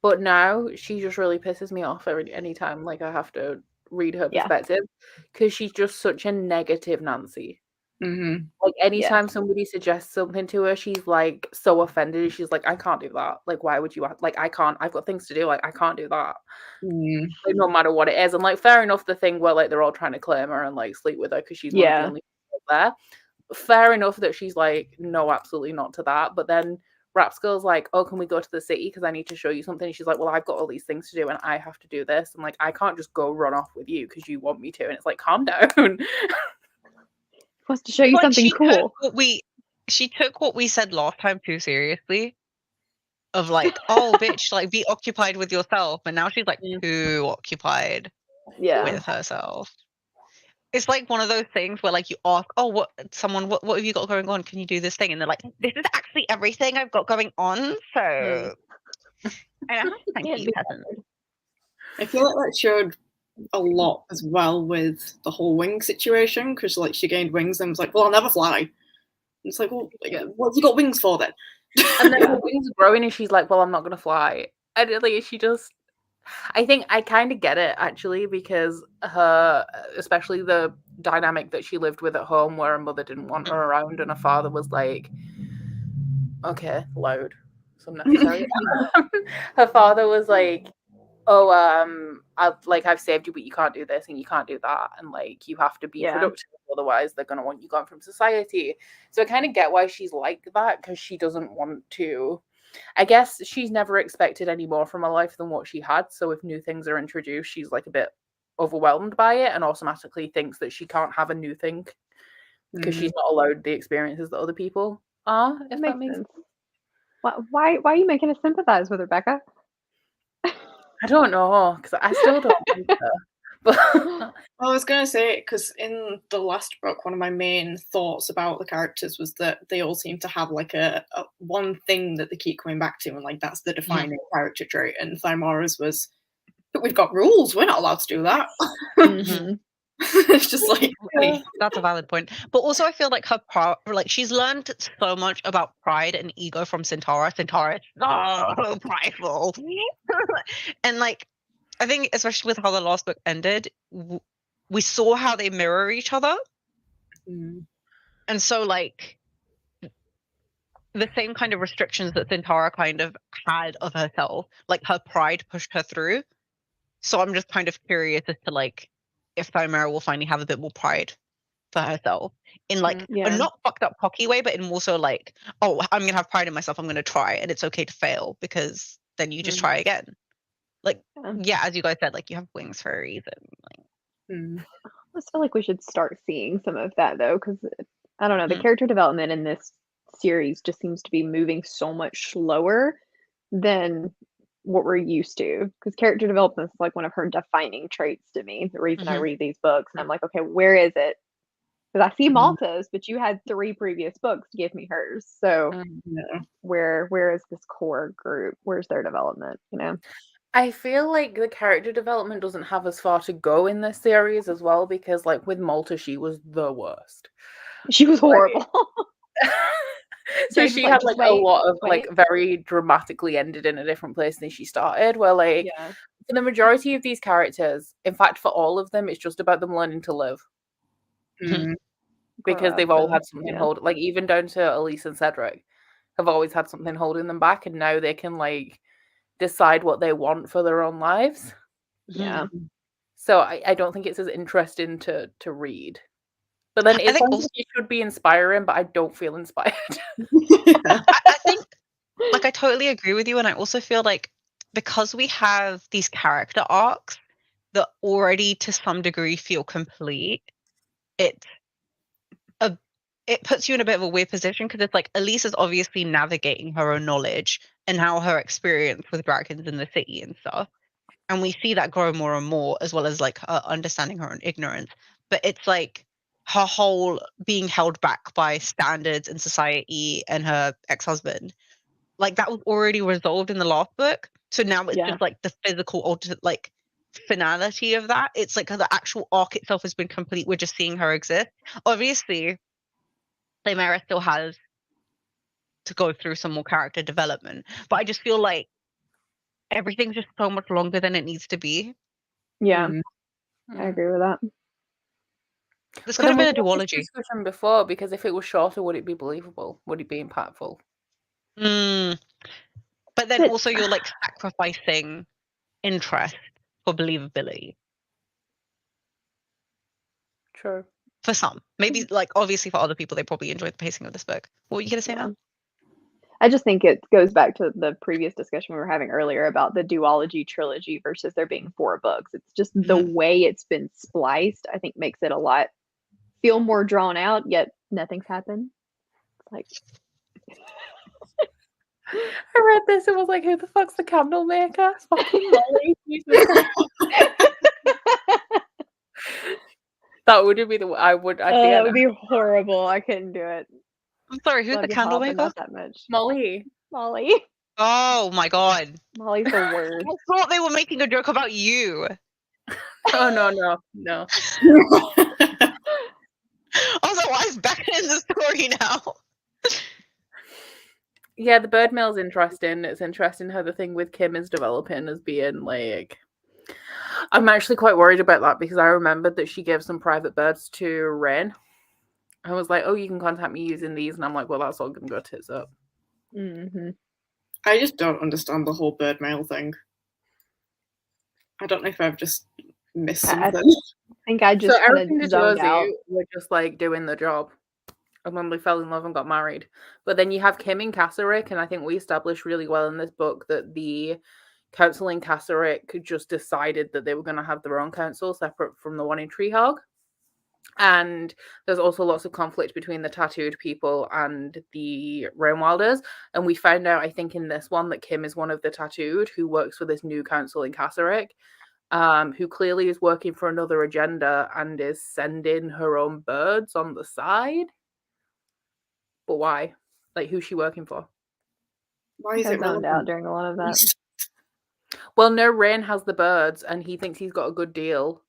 but now she just really pisses me off any time like I have to read her perspective, because she's just such a negative Nancy. Like anytime somebody suggests something to her, she's like so offended. She's like, I can't do that. Like, why would you? Like, I can't. I've got things to do. Like, I can't do that. Like, no matter what it is. And like, fair enough. The thing where like they're all trying to claim her and like sleep with her because she's one of the only people there. Fair enough that she's like, no, absolutely not to that. But then Rapskull's like, oh, can we go to the city because I need to show you something? And she's like, well, I've got all these things to do and I have to do this. And like, I can't just go run off with you because you want me to. And it's like, calm down. Wants to show you something cool. She took what we said last time too seriously. Of like, oh, bitch, like be occupied with yourself, and now she's like too occupied with herself. It's like one of those things where like you ask, oh, what have you got going on? Can you do this thing? And they're like, this is actually everything I've got going on. So I thank you, peasant. I feel like that showed a lot as well with the whole wing situation, because like she gained wings and was like, well, I'll never fly. And it's like, well, what have you got wings for then? And then her wings are growing and she's like, well, I'm not gonna fly. And like she just, I think I kind of get it actually, because her, especially the dynamic that she lived with at home where her mother didn't want her around and her father was like, okay, loud, so necessary. Her father was like, oh, I've saved you, but you can't do this and you can't do that, and like you have to be productive, otherwise they're gonna want you gone from society. So I kind of get why she's like that, because she doesn't want to. I guess she's never expected any more from her life than what she had. So if new things are introduced, she's like a bit overwhelmed by it and automatically thinks that she can't have a new thing because she's not allowed the experiences that other people are. If that makes sense. Why are you making us sympathize with her, Becca? I don't know, because I still don't think so. But I was going to say, because in the last book, one of my main thoughts about the characters was that they all seem to have like a one thing that they keep coming back to, and like that's the defining character trait. And Thymara's was, but we've got rules, we're not allowed to do that. It's just like, that's a valid point. But also I feel like she's learned so much about pride and ego from Centaura. Centaura is so prideful. And like, I think especially with how the last book ended, we saw how they mirror each other. And so like the same kind of restrictions that Centaura kind of had of herself, like her pride pushed her through. So I'm just kind of curious as to like if Thymara will finally have a bit more pride for herself in like a not fucked up cocky way, but in more so like, oh, I'm gonna have pride in myself, I'm gonna try, and it's okay to fail because then you just try again. Like as you guys said, like you have wings for a reason. Like, just feel like we should start seeing some of that though, because I don't know, the character development in this series just seems to be moving so much slower than what we're used to. Because character development is like one of her defining traits to me. The reason I read these books, and I'm like, okay, where is it? Because I see Malta's, but you had 3 previous books to give me hers. So where is this core group? Where's their development? You know? I feel like the character development doesn't have as far to go in this series as well, because like with Malta, she was the worst. She was horrible. So she had like a lot of like very dramatically ended in a different place than she started, where like for the majority of these characters, in fact for all of them, it's just about them learning to live. Because they've all had something hold, like even down to Elise and Cedric have always had something holding them back, and now they can like decide what they want for their own lives. So I don't think it's as interesting to read. But then it should be inspiring, but I don't feel inspired. I think, like, I totally agree with you, and I also feel like because we have these character arcs that already to some degree feel complete, it puts you in a bit of a weird position, because it's like Elise is obviously navigating her own knowledge and how her experience with dragons in the city and stuff. And we see that grow more and more, as well as like her understanding her own ignorance. But it's like her whole being held back by standards and society and her ex-husband, like that was already resolved in the last book. So now it's just like the physical like finality of that. It's like the actual arc itself has been complete. We're just seeing her exist. Obviously, Thymara still has to go through some more character development, but I just feel like everything's just so much longer than it needs to be. I agree with that. This could have been a duology discussion before, because if it was shorter, would it be believable? Would it be impactful? But then also you're like sacrificing interest for believability. True. For some. Maybe like obviously for other people they probably enjoyed the pacing of this book. What were you gonna say now? I just think it goes back to the previous discussion we were having earlier about the duology trilogy versus there being 4 books. It's just the way it's been spliced, I think, makes it a lot feel more drawn out, yet nothing's happened. It's like I read this, it was like, who the fuck's the candle maker? Fucking Molly. That would be the I think that would be horrible. I couldn't do it. I'm sorry, who's the candle maker? Not that much. Molly. Oh my god. Molly's the worst. I thought they were making a joke about you. Oh no. I was like, why is Becca in the story now? Yeah, the bird mail's interesting. It's interesting how the thing with Kim is developing as being like, I'm actually quite worried about that, because I remembered that she gave some private birds to Rain. I was like, oh, you can contact me using these, and I'm like, well, that's all gonna go tits up. I just don't understand the whole bird mail thing. I don't know if I've just missed something. I think I just kind of zoned out. We're just like doing the job. And when we fell in love and got married. But then you have Kim in Kasserich, and I think we established really well in this book that the council in Kasserich just decided that they were going to have their own council separate from the one in Treehog. And there's also lots of conflict between the tattooed people and the Rain Wilders. And we found out, I think, in this one that Kim is one of the tattooed who works for this new council in Kasserich, who clearly is working for another agenda and is sending her own birds on the side. But why? Like, who's she working for? Why is it zoned out during a lot of that? Well, no, Rain has the birds, and he thinks he's got a good deal,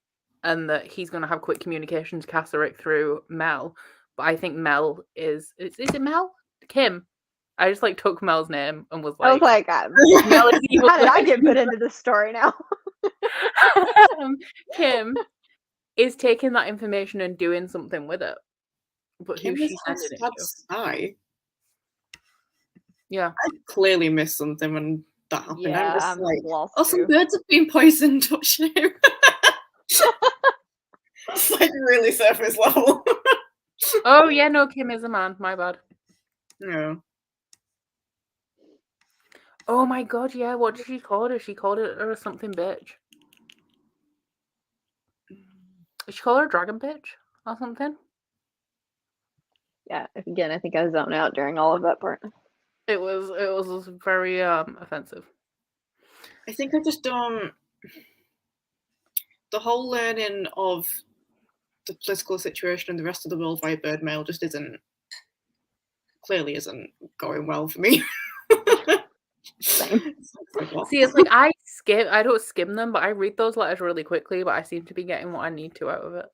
and that he's going to have quick communication to Kasserich through Mel. But I think Mel is it Mel? Kim. I just like took Mel's name and was like, Mel is evil. How did I get put into this story now? Kim is taking that information and doing something with it. But Kim who's she sending it to? Spy. Yeah. I clearly missed something when that happened. Yeah, I'm just like, some birds have been poisoned, or shit. It's like really surface level. Oh yeah, no, Kim is a man. My bad. No. Oh my god, yeah. What did she call her? She called her something bitch. she call her a dragon bitch or something? Yeah, again, I think I zoned out during all of that part. It was very offensive. I think I just don't. The whole learning of the political situation in the rest of the world via bird mail just clearly isn't going well for me. Same. See, it's like I don't skim them, but I read those letters really quickly, but I seem to be getting what I need to out of it.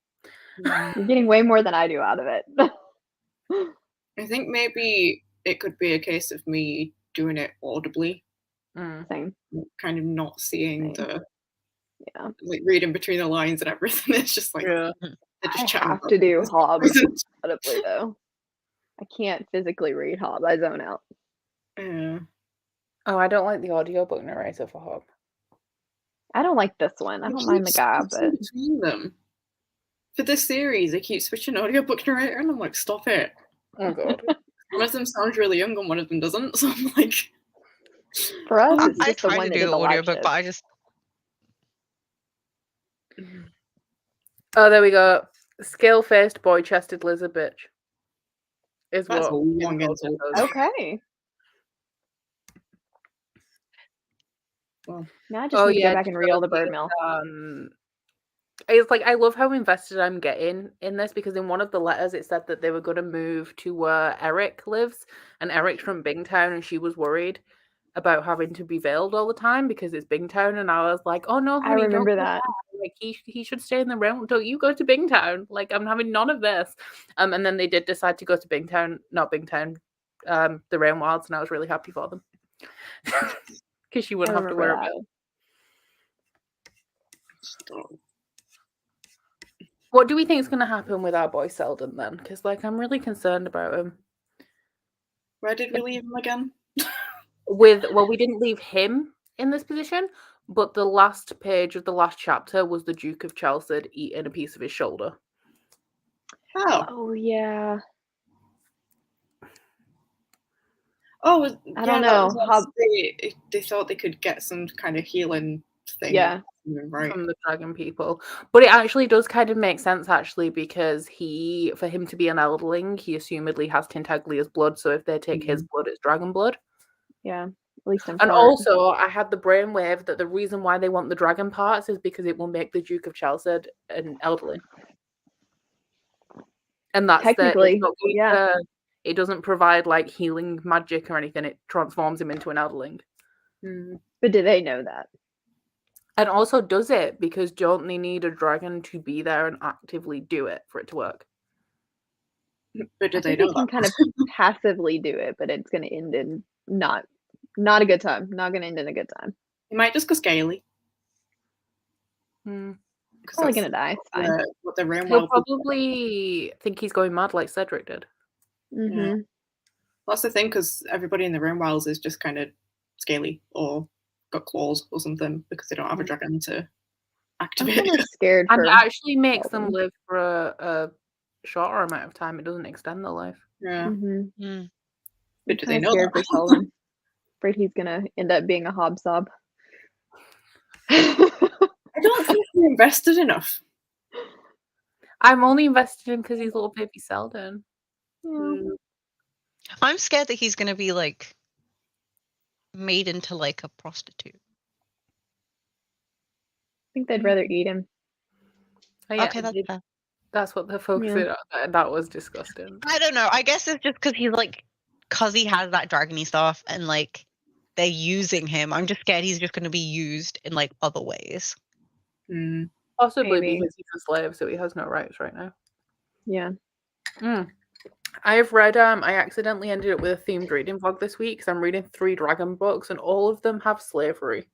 You're getting way more than I do out of it. I think maybe it could be a case of me doing it audibly. Same. Kind of not seeing Same. like reading between the lines and everything. It's just like they're just I have to do Hobb audibly though. I can't physically read Hobb. I zone out. Yeah. Oh, I don't like the audiobook narrator for Hobb. I don't like this one. I don't mind the guy, but between them. For this series, they keep switching audiobook narrator, and I'm like, stop it. Oh god. One of them sounds really young and one of them doesn't, so I'm like... For us, it's I just the try one to that do did the the live audiobook, shows. but I just... Oh, there we go. Scale-faced, boy-chested lizard bitch. Is That's what a long insult. Okay. Well, now I just need to go back and read all the bird mail. It's like I love how invested I'm getting in this, because in one of the letters it said that they were going to move to where Eric lives, and Eric's from Bingtown, and she was worried about having to be veiled all the time because it's Bingtown, and I was like, oh no, honey, I remember don't go that. there. Like he should stay in the realm. Don't you go to Bingtown? Like I'm having none of this. And then they did decide to go to Bingtown, not Bingtown, the Rain Wilds, and I was really happy for them because she wouldn't have to wear a veil. What do we think is going to happen with our boy Seldon then? Because like I'm really concerned about him. Where did we leave him again? We didn't leave him in this position, but the last page of the last chapter was the Duke of Chelsea eating a piece of his shoulder. Oh yeah. Oh, I don't know. They thought they could get some kind of healing thing. Yeah. Right. From the dragon people. But it actually does kind of make sense, actually, because for him to be an elderling, he assumedly has Tintaglia's blood, so if they take his blood, it's dragon blood. Yeah, at least in And part. also, I had the brainwave that the reason why they want the dragon parts is because it will make the Duke of Chelsea an elderling. And that's technically, it doesn't provide like healing magic or anything. It transforms him into an elderling. But do they know that? And also, does it? Because don't they need a dragon to be there and actively do it for it to work? But do they know can kind of passively do it, but it's going to end in not a good time. Not going to end in a good time. It might just go scaly. Probably going to die. It's fine. He'll probably think he's going mad like Cedric did. Yeah. That's the thing, because everybody in the Rain Wilds is just kind of scaly or got claws or something because they don't have a dragon to activate. I'm kind of scared. And it actually makes them live for a shorter amount of time. It doesn't extend their life. Yeah. But do they know that? For Seldon. Afraid he's gonna end up being a hobsob. I don't think you're invested enough. I'm only invested in because he's little baby Seldon. I'm scared that he's gonna be like made into like a prostitute. I think they'd rather eat him. Oh, yeah, okay, that's what they're focusing on. That was disgusting. I don't know. I guess it's just because he's like, because he has that dragony stuff and like they're using him. I'm just scared he's just going to be used in like other ways. Possibly because he's a slave, so he has no rights right now. Yeah. I've read. I accidentally ended up with a themed reading vlog this week because I'm reading 3 dragon books and all of them have slavery.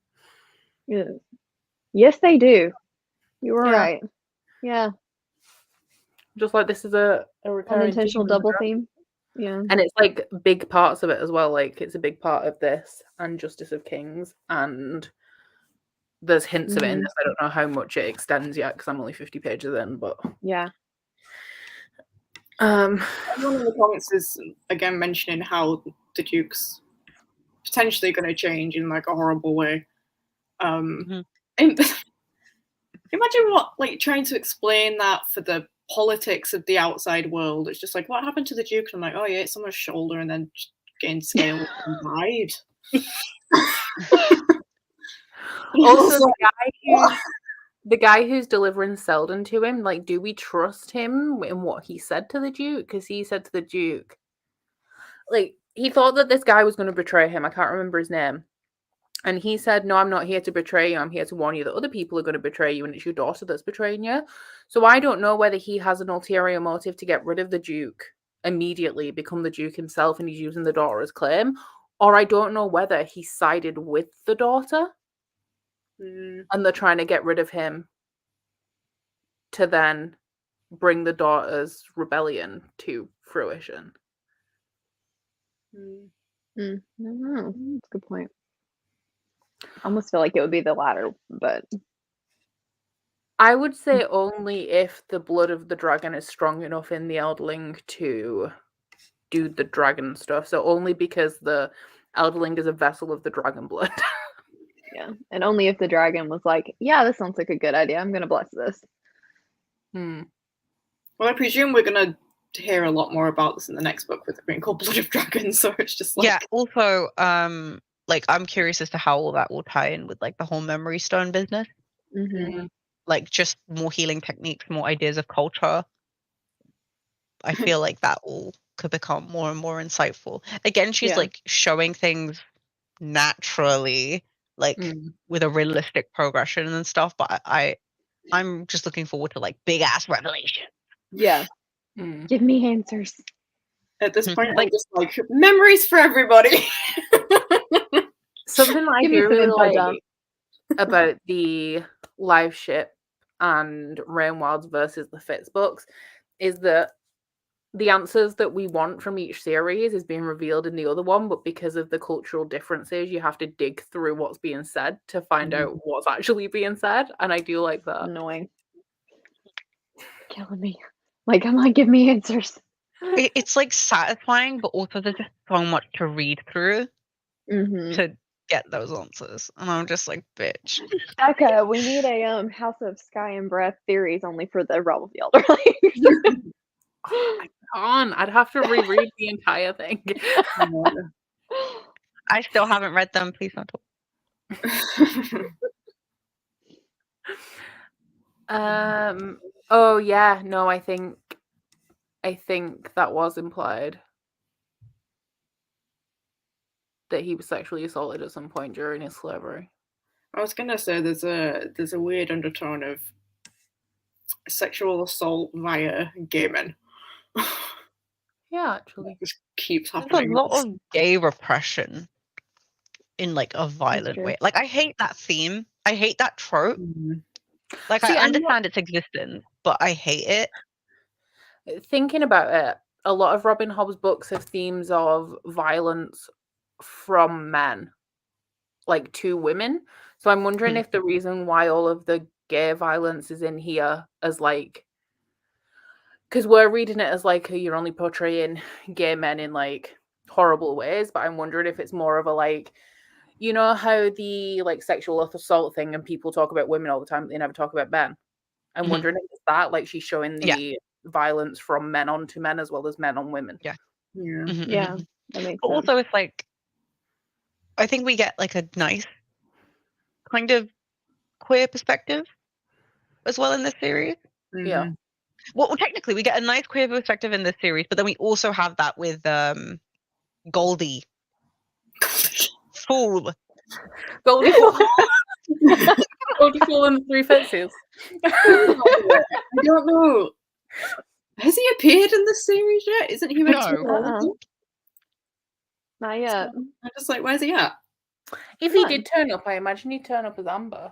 Yeah. Yes, they do. You were right. Yeah. Just like this is a recurring unintentional double theme. Yeah. And it's like big parts of it as well. Like it's a big part of this and Justice of Kings, and there's hints of it in this. I don't know how much it extends yet because I'm only 50 pages in, but yeah. Everyone in the comments is again mentioning how the Duke's potentially going to change in like a horrible way. And Imagine trying to explain that for the politics of the outside world. It's just like, what happened to the Duke? And I'm like, oh yeah, it's on his shoulder and then gained scale and died. Also, the guy who's delivering Seldon to him, like, do we trust him in what he said to the Duke? Because he said to the Duke, like, he thought that this guy was going to betray him. I can't remember his name. And he said, no, I'm not here to betray you. I'm here to warn you that other people are going to betray you, and it's your daughter that's betraying you. So I don't know whether he has an ulterior motive to get rid of the Duke immediately, become the Duke himself, and he's using the daughter as claim. Or I don't know whether he sided with the daughter and they're trying to get rid of him to then bring the daughter's rebellion to fruition. I don't know. That's a good point. I almost feel like it would be the latter, but I would say only if the blood of the dragon is strong enough in the Elderling to do the dragon stuff. So only because the Elderling is a vessel of the dragon blood. Yeah, and only if the dragon was like, yeah, this sounds like a good idea. I'm going to bless this. Well, I presume we're going to hear a lot more about this in the next book with it being called Blood of Dragons, so it's just like... Yeah, also, like, I'm curious as to how all that will tie in with, like, the whole memory stone business. Like, just more healing techniques, more ideas of culture. I feel like that all could become more and more insightful. Again, she's, like, showing things naturally, like, with a realistic progression and stuff, but I'm just looking forward to, like, big-ass revelation. Yeah. Give me answers. At this point, I'm just like, memories for everybody! Something I do really like about the live ship and Rain Wilds versus the Fitz books is that the answers that we want from each series is being revealed in the other one, but because of the cultural differences, you have to dig through what's being said to find out what's actually being said, and I do like that. Annoying. Killing me. Like, I'm like, give me answers. It's like satisfying, but also there's just so much to read through to get those answers, and I'm just like, bitch. Becca, we need a House of Sky and Breath theories only for the Realm of the Elderlings. I can't. I'd have to reread the entire thing. I still haven't read them. Please don't talk. Oh yeah, no, I think that was implied that he was sexually assaulted at some point during his slavery. I was gonna say there's a weird undertone of sexual assault via gaming. Yeah, actually, it just keeps happening. There's a lot of gay repression in like a violent way. Like, I hate that theme. I hate that trope. Like, I understand its existence, but I hate it. Thinking about it, a lot of Robin Hobb's books have themes of violence from men, like to women. So I'm wondering if the reason why all of the gay violence is in here as like, because we're reading it as like you're only portraying gay men in like horrible ways, but I'm wondering if it's more of a like, you know how the like sexual assault thing and people talk about women all the time, but they never talk about men. I'm wondering if it's that, like she's showing the violence from men onto men as well as men on women. Yeah, that makes sense. Also, it's like, I think we get like a nice kind of queer perspective as well in this series. Yeah. Well, technically, we get a nice queer perspective in this series, but then we also have that with Goldie. Fool. Goldie Fool. Goldie Fool and the Three Fences. I don't know. Has he appeared in this series yet? Isn't he meant to be? Not yet. I'm just like, where's he at? If he did turn up, I imagine he'd turn up as Amber.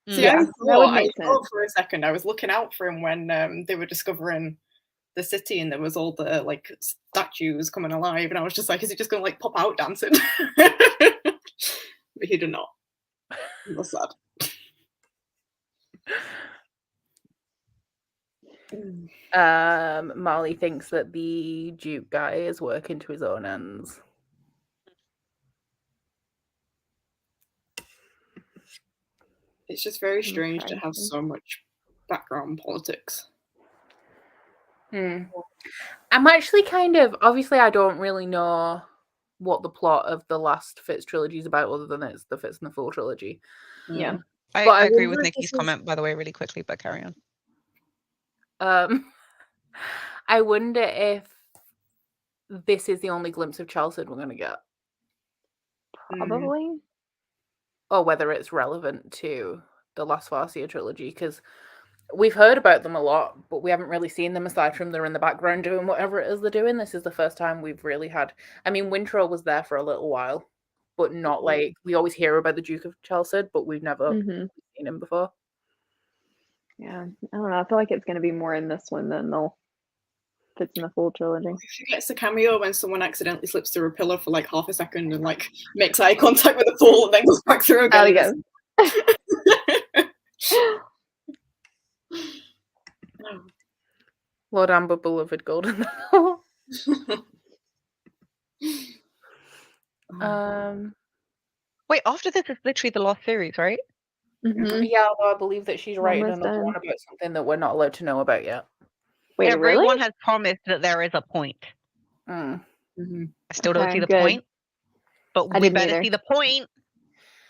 See, I thought for a second I was looking out for him when they were discovering the city and there was all the like statues coming alive, and I was just like, is he just gonna like pop out dancing? But he did not. That's sad. Molly thinks that the Duke guy is working to his own ends. It's just very strange to have so much background politics. I'm actually kind of, obviously I don't really know what the plot of the last Fitz trilogy is about, other than it's the Fitz and the Fool trilogy. Yeah. I agree with Nikki's comment, by the way, really quickly, but carry on. I wonder if this is the only glimpse of childhood we're going to get. Probably. Or whether it's relevant to the last Farseer trilogy, because we've heard about them a lot, but we haven't really seen them aside from they're in the background doing whatever it is they're doing. This is the first time we've really had... I mean, Wintrow was there for a little while, but not like... We always hear about the Duke of Chelsead, but we've never seen him before. Yeah, I don't know. I feel like it's going to be more in this one than they'll Fitz in the Fool trilogy. She gets a cameo when someone accidentally slips through a pillar for like half a second and like makes eye contact with the Fool and then goes back through again. Lord Amber, beloved golden. Wait, after this is literally the last series, right? Yeah, although I believe that she's writing another one about something that we're not allowed to know about yet. Wait, everyone really? has promised that there is a point. I still don't see the point, but we better see the point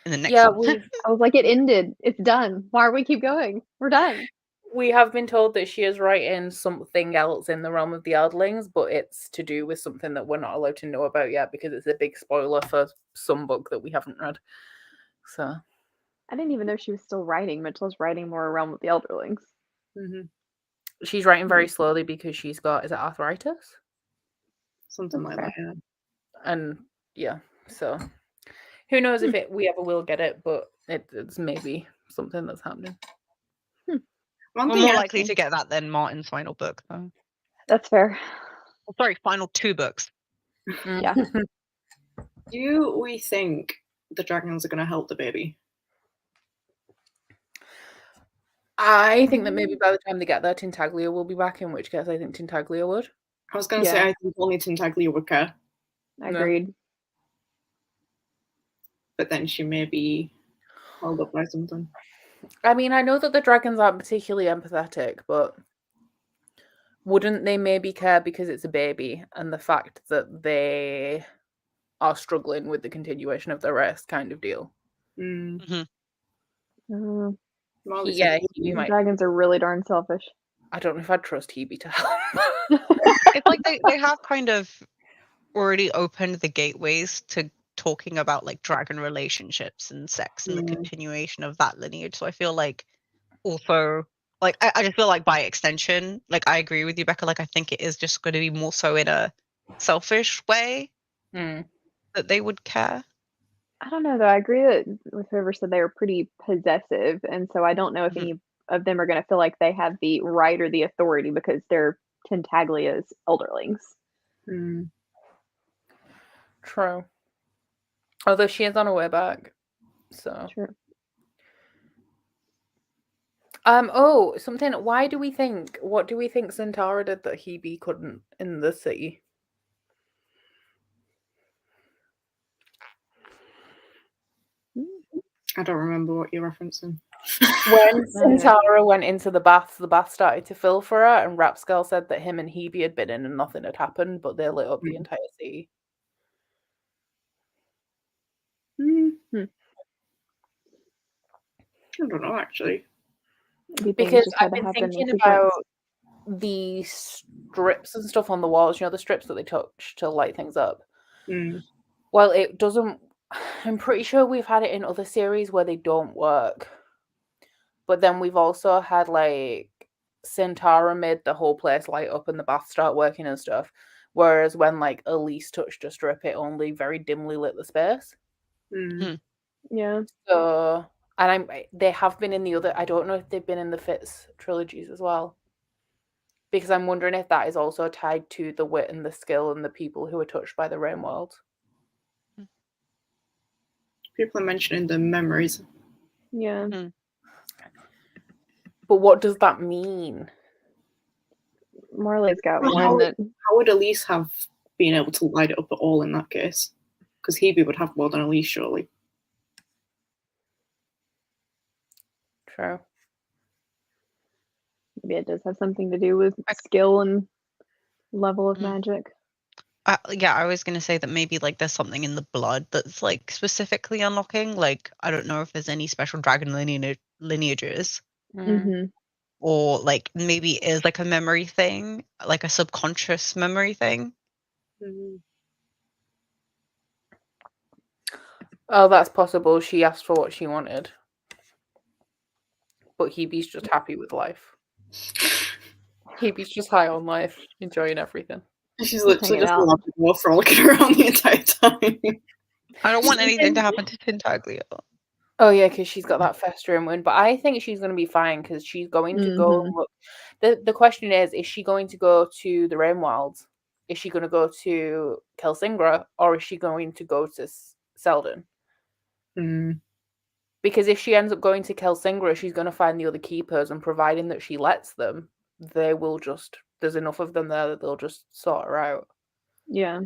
in the next one. I was like, it ended. It's done. Why are we keep going? We're done. We have been told that she is writing something else in the Realm of the Elderlings, but it's to do with something that we're not allowed to know about yet because it's a big spoiler for some book that we haven't read. So I didn't even know she was still writing. Mitchell's writing more Realm of the Elderlings. She's writing very slowly because she's got, is it arthritis? Something like that, yeah. And yeah, so who knows if we ever will get it, but it's maybe something that's happening. We're more likely to get that than Martin's final book, though. That's fair. Oh, sorry, final 2 books. Yeah. Do we think the dragons are going to help the baby? I think that maybe by the time they get there, Tintaglia will be back, in which case I think Tintaglia would. I was going to say, I think only Tintaglia would care. Agreed. But then she may be held up by something. I mean, I know that the dragons aren't particularly empathetic, but wouldn't they maybe care because it's a baby and the fact that they are struggling with the continuation of their race kind of deal? Yeah, dragons are really darn selfish. I don't know if I'd trust Hebe to help. It's like they have kind of already opened the gateways to talking about like dragon relationships and sex and the continuation of that lineage. So I feel like also like I just feel like by extension, like I agree with you, Becca, like I think it is just going to be more so in a selfish way that they would care. I don't know though. I agree that with whoever said they were pretty possessive, and so I don't know if any of them are going to feel like they have the right or the authority because they're Tintaglia's elderlings. True. Although she is on her way back, so. True. Oh, something. What do we think Zentara did that Hebe couldn't in the city? I don't remember what you're referencing. When Zentara went into the bath started to fill for her, and Rapscale said that him and Hebe had been in and nothing had happened, but they lit up the entire city. I don't know, actually. Because I've been thinking about the strips and stuff on the walls, you know, the strips that they touch to light things up. Well, it doesn't... I'm pretty sure we've had it in other series where they don't work. But then we've also had, like, Zentara made the whole place light up and the bath start working and stuff. Whereas when, like, Elise touched a strip, it only very dimly lit the space. Yeah. So... And they have been in the other... I don't know if they've been in the Fitz trilogies as well. Because I'm wondering if that is also tied to the wit and the skill and the people who are touched by the Rain World. People are mentioning the memories. Yeah. But what does that mean? Marley's got one that... How would Elise have been able to light it up at all in that case? Because Hebe would have more than Elise, surely. True. Maybe it does have something to do with skill and level of magic. I was gonna say that maybe like there's something in the blood that's like specifically unlocking. Like I don't know if there's any special dragon lineages, or like maybe it is like a memory thing, like a subconscious memory thing. Oh, that's possible. She asked for what she wanted, but Hebe's just happy with life. Hebe's just high on life, enjoying everything. She's literally just a frolicking around the entire time. I don't want anything to happen to Tintaglia. Oh yeah, because she's got that festering wound. But I think she's going to be fine because she's going to go look. The question is she going to go to the Rain Wilds? Is she going to go to Kelsingra, or is she going to go to Seldon? Because if she ends up going to Kelsingra, she's going to find the other keepers, and providing that she lets them, they will just, there's enough of them there that they'll just sort her out. Yeah.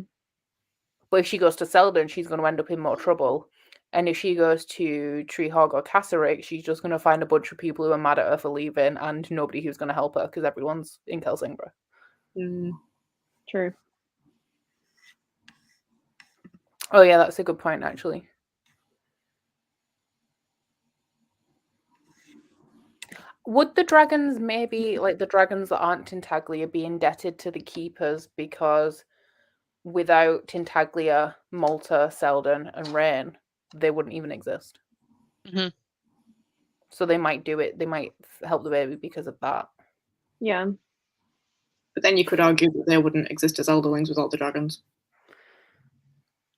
But if she goes to Seldon, she's going to end up in more trouble. And if she goes to Treehog or Casaric, she's just going to find a bunch of people who are mad at her for leaving and nobody who's going to help her because everyone's in Kelsingra. True. Oh yeah, that's a good point, actually. Would the dragons maybe, like the dragons that aren't Tintaglia, be indebted to the keepers because without Tintaglia, Malta, Seldon, and Rain, they wouldn't even exist? So they might do it. They might help the baby because of that. Yeah. But then you could argue that they wouldn't exist as Elderlings without the dragons.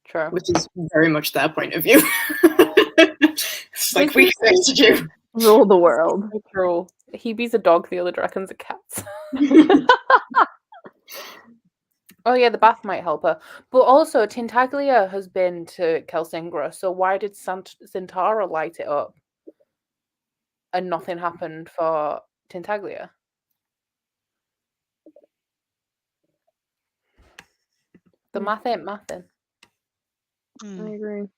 True. Which is very much their point of view. It's like, we created you. Rule the world. True. Hebe's a dog, the other dragons are cats. Oh yeah, the bath might help her. But also, Tintaglia has been to Kelsingra, so why did Santara light it up? And nothing happened for Tintaglia? The math ain't mathin'. I agree.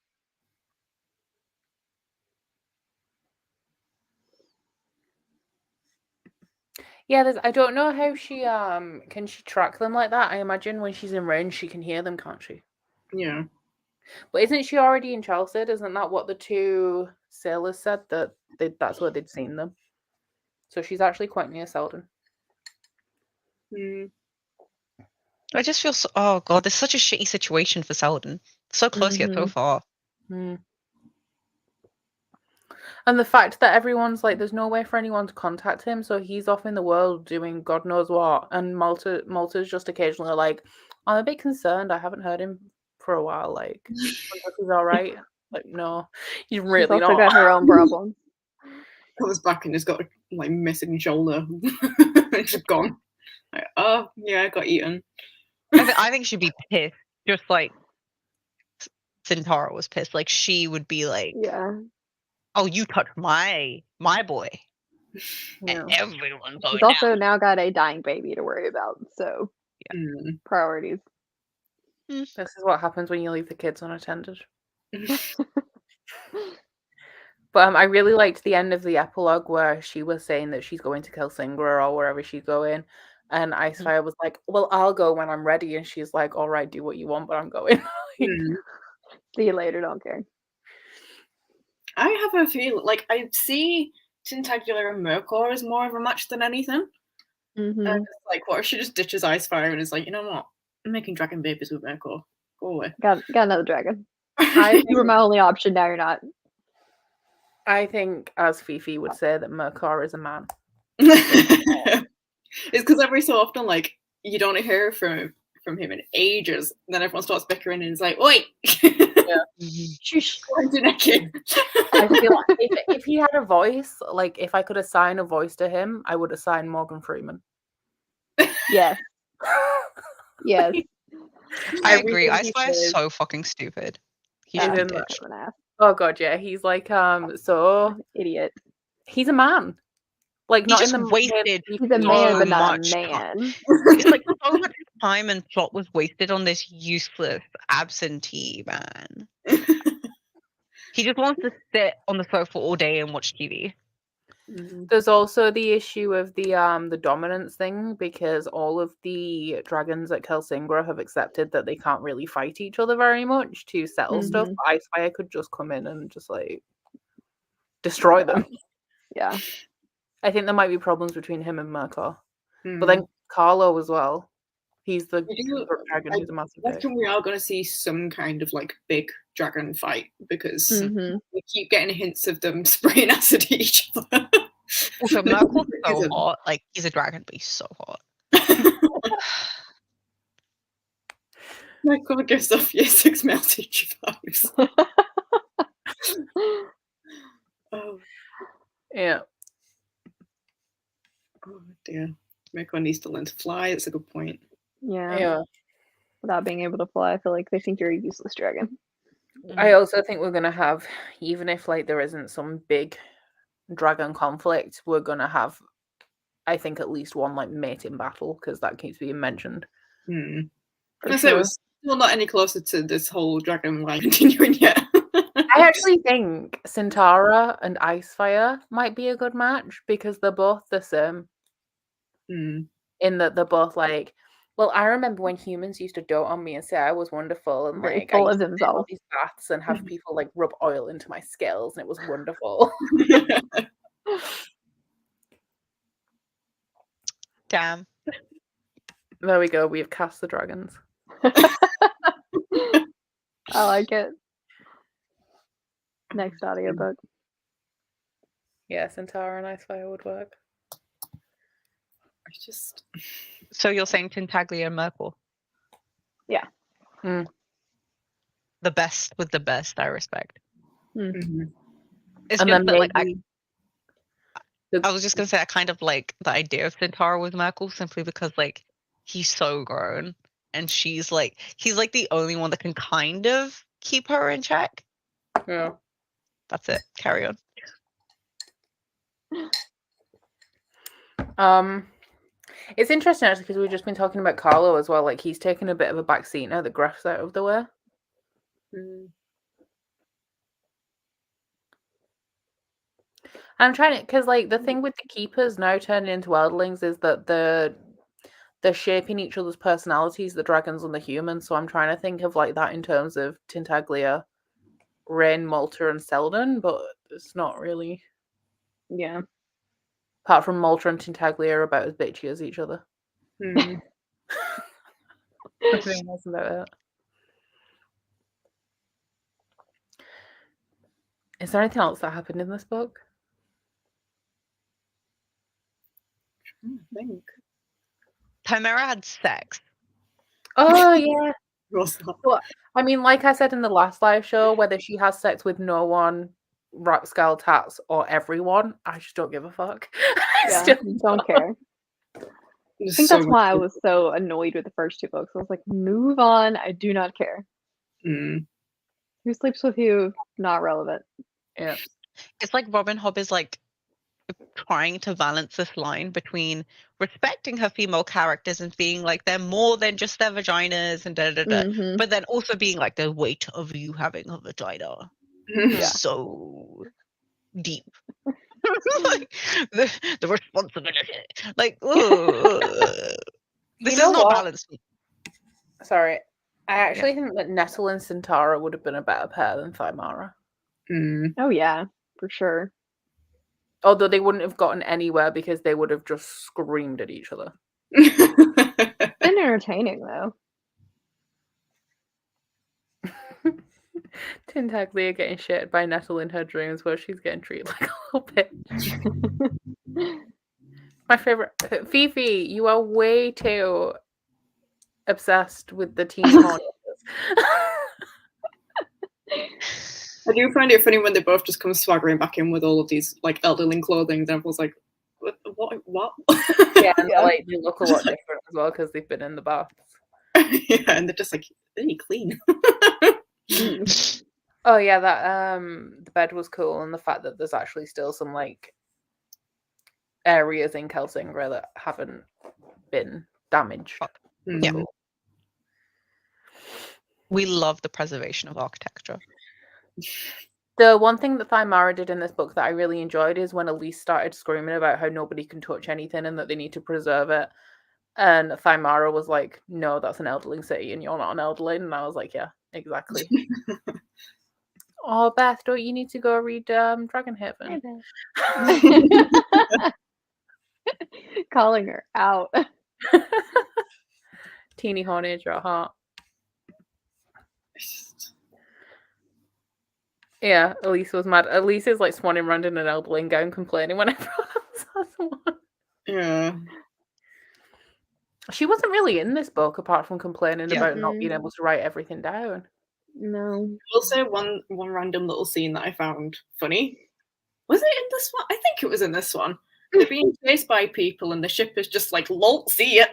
Yeah, I don't know how she can she track them like that. I imagine when she's in range she can hear them, can't she? Yeah. But isn't she already in Chelsea? Isn't that what the two sailors said, that that's where they'd seen them? So she's actually quite near Seldon. I just feel so, oh god, there's such a shitty situation for Seldon. So close yet so far. And the fact that everyone's like, there's no way for anyone to contact him, so he's off in the world doing God knows what. And Malta's just occasionally like, I'm a bit concerned. I haven't heard him for a while. Like, he's all right. Like, no, he's really She's also not. got her own problems. Comes back and has got a like missing shoulder. Just gone. Like, oh yeah, I got eaten. I think she'd be pissed, just like Thymara was pissed. Like she would be like, yeah. Oh, you touched my boy. Yeah. And everyone's going She's also now got a dying baby to worry about. So priorities. This is what happens when you leave the kids unattended. But I really liked the end of the epilogue where she was saying that she's going to Kelsingra or wherever she's going. And Icefire was like, well, I'll go when I'm ready. And she's like, all right, do what you want, but I'm going. See you later, don't care. I have a feeling, like, I see Tintaglia and Mercor as more of a match than anything. And it's like, what if she just ditches Icefire and is like, you know what? I'm making dragon babies with Mercor. Go away. Got another dragon. You were my only option, now you're not. I think, as Fifi would say, that Mercor is a man. It's because every so often, like, you don't hear from him in ages. And then everyone starts bickering and it's like, wait! Shush, I feel like if he had a voice, like if I could assign a voice to him, I would assign Morgan Freeman. Yes. Yes. I agree. Icefire is so fucking stupid. He's a bitch. Oh god, yeah. He's like so idiot. He's a man. Like not he just in the wasted. He's a man, but not a man. It's like so much time and plot was wasted on this useless absentee man. He just wants to sit on the sofa all day and watch TV. There's also the issue of the dominance thing, because all of the dragons at Kelsingra have accepted that they can't really fight each other very much to settle stuff. Icefire could just come in and just like destroy them. Yeah. I think there might be problems between him and Murkoff. But then Carlo as well. He's the dragon who's a massive I reckon we are going to see some kind of like big dragon fight, because we keep getting hints of them spraying acid at each other. Also, Murkoff's so hot. Like, he's a dragon, but he's so hot. Murkoff gives off year 6 melted vibes. Oh. Yeah. Oh dear. Murkoff needs to learn to fly. That's a good point. Yeah. Without being able to fly, I feel like they think you're a useless dragon. I also think we're gonna have, even if like there isn't some big dragon conflict, we're gonna have, I think, at least one like mating battle, because that keeps being mentioned. I say we're still not any closer to this whole dragon line continuing yet. I actually think Centaura and Icefire might be a good match, because they're both the same. In that they're both like, well, I remember when humans used to dote on me and say I was wonderful, and Very like full I of used to take all themselves. these baths and have people like rub oil into my scales, and it was wonderful. Damn. There we go. We've cast the dragons. I like it. Next audiobook. Yeah, Centaur and Icefire would work. It's just... So you're saying Tintaglia and Murkoff? Yeah. The best with the best, I respect. And It's then just that, maybe... like, I was just going to say, I kind of like the idea of Centaur with Murkoff, simply because, like, he's so grown, and he's like the only one that can kind of keep her in check. Yeah. That's it. Carry on. It's interesting actually, because we've just been talking about Carlo as well. Like, he's taken a bit of a back seat now that Gref's out of the way. I'm trying to, because like the thing with the keepers now turning into Elderlings is that they're shaping each other's personalities, the dragons and the humans. So I'm trying to think of like that in terms of Tintaglia, Rain, Malta, and Seldon, but it's not really. Yeah. Apart from Malta and Tintaglia are about as bitchy as each other. I think that's about it. Is there anything else that happened in this book? I think. Thymara had sex. Oh, yeah. Well, I mean, like I said in the last live show, whether she has sex with no one, Rapscale, Tats, or everyone, I just don't give a fuck. Yeah, don't care. I think that's why I was so annoyed with the first 2 books. I was like, move on. I do not care. Who sleeps with who? Not relevant. Yeah. It's like Robin Hobb is like trying to balance this line between respecting her female characters and being like they're more than just their vaginas and but then also being like the weight of you having a vagina so deep. Like the responsibility, like this is not balanced. Sorry, I actually think that Nettle and Centaura would have been a better pair than Thymara. Oh yeah, for sure. Although they wouldn't have gotten anywhere because they would have just screamed at each other. Been entertaining though. Tintaglia getting shit by Nettle in her dreams, where she's getting treated like a little bitch. My favorite, Fifi. You are way too obsessed with the teen hornets. I do find it funny when they both just come swaggering back in with all of these like elderling clothing. And everyone's like, what? Yeah, and like they look a lot different as well because they've been in the baths. Yeah, and they're just like really clean. Oh yeah, that the bed was cool, and the fact that there's actually still some like areas in Kelsingra that haven't been damaged. Yeah. Cool. We love the preservation of architecture. The one thing that Thymara did in this book that I really enjoyed is when Elise started screaming about how nobody can touch anything and that they need to preserve it. And Thymara was like, no, that's an Elderling city and you're not an Elderling. And I was like, yeah, exactly. Oh, Beth, don't you need to go read Dragonhaven? Calling her out. Teeny Hornage, your heart. Yeah, Elise was mad. Elise is like swanning around in an Elderling gown complaining when everyone else has one. Yeah. She wasn't really in this book apart from complaining about not being able to write everything down. No. Also, one random little scene that I found funny. Was it in this one? I think it was in this one. They're being chased by people and the ship is just like, lol, see it.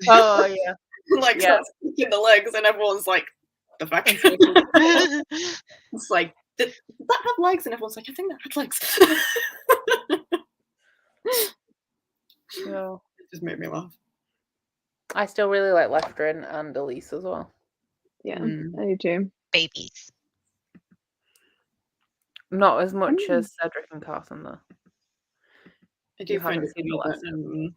Oh, yeah. Like, starts kicking the legs and everyone's like, the fuck? It's like, did that have legs? And everyone's like, I think that had legs. Yeah. It just made me laugh. I still really like Leftrin and Elise as well. Yeah, I do too. Babies. Not as much as Cedric and Carson, though. I do find it funny that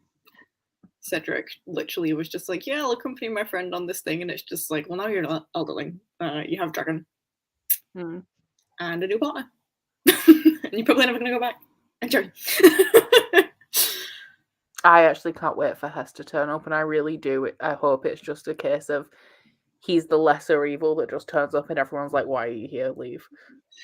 Cedric literally was just like, yeah, I'll accompany my friend on this thing. And it's just like, well, now you're an Elderling. You have Dragon. And a new partner. And you're probably never going to go back. Enjoy. I actually can't wait for Hess to turn up, and I really do. I hope it's just a case of he's the lesser evil that just turns up and everyone's like, why are you here? Leave.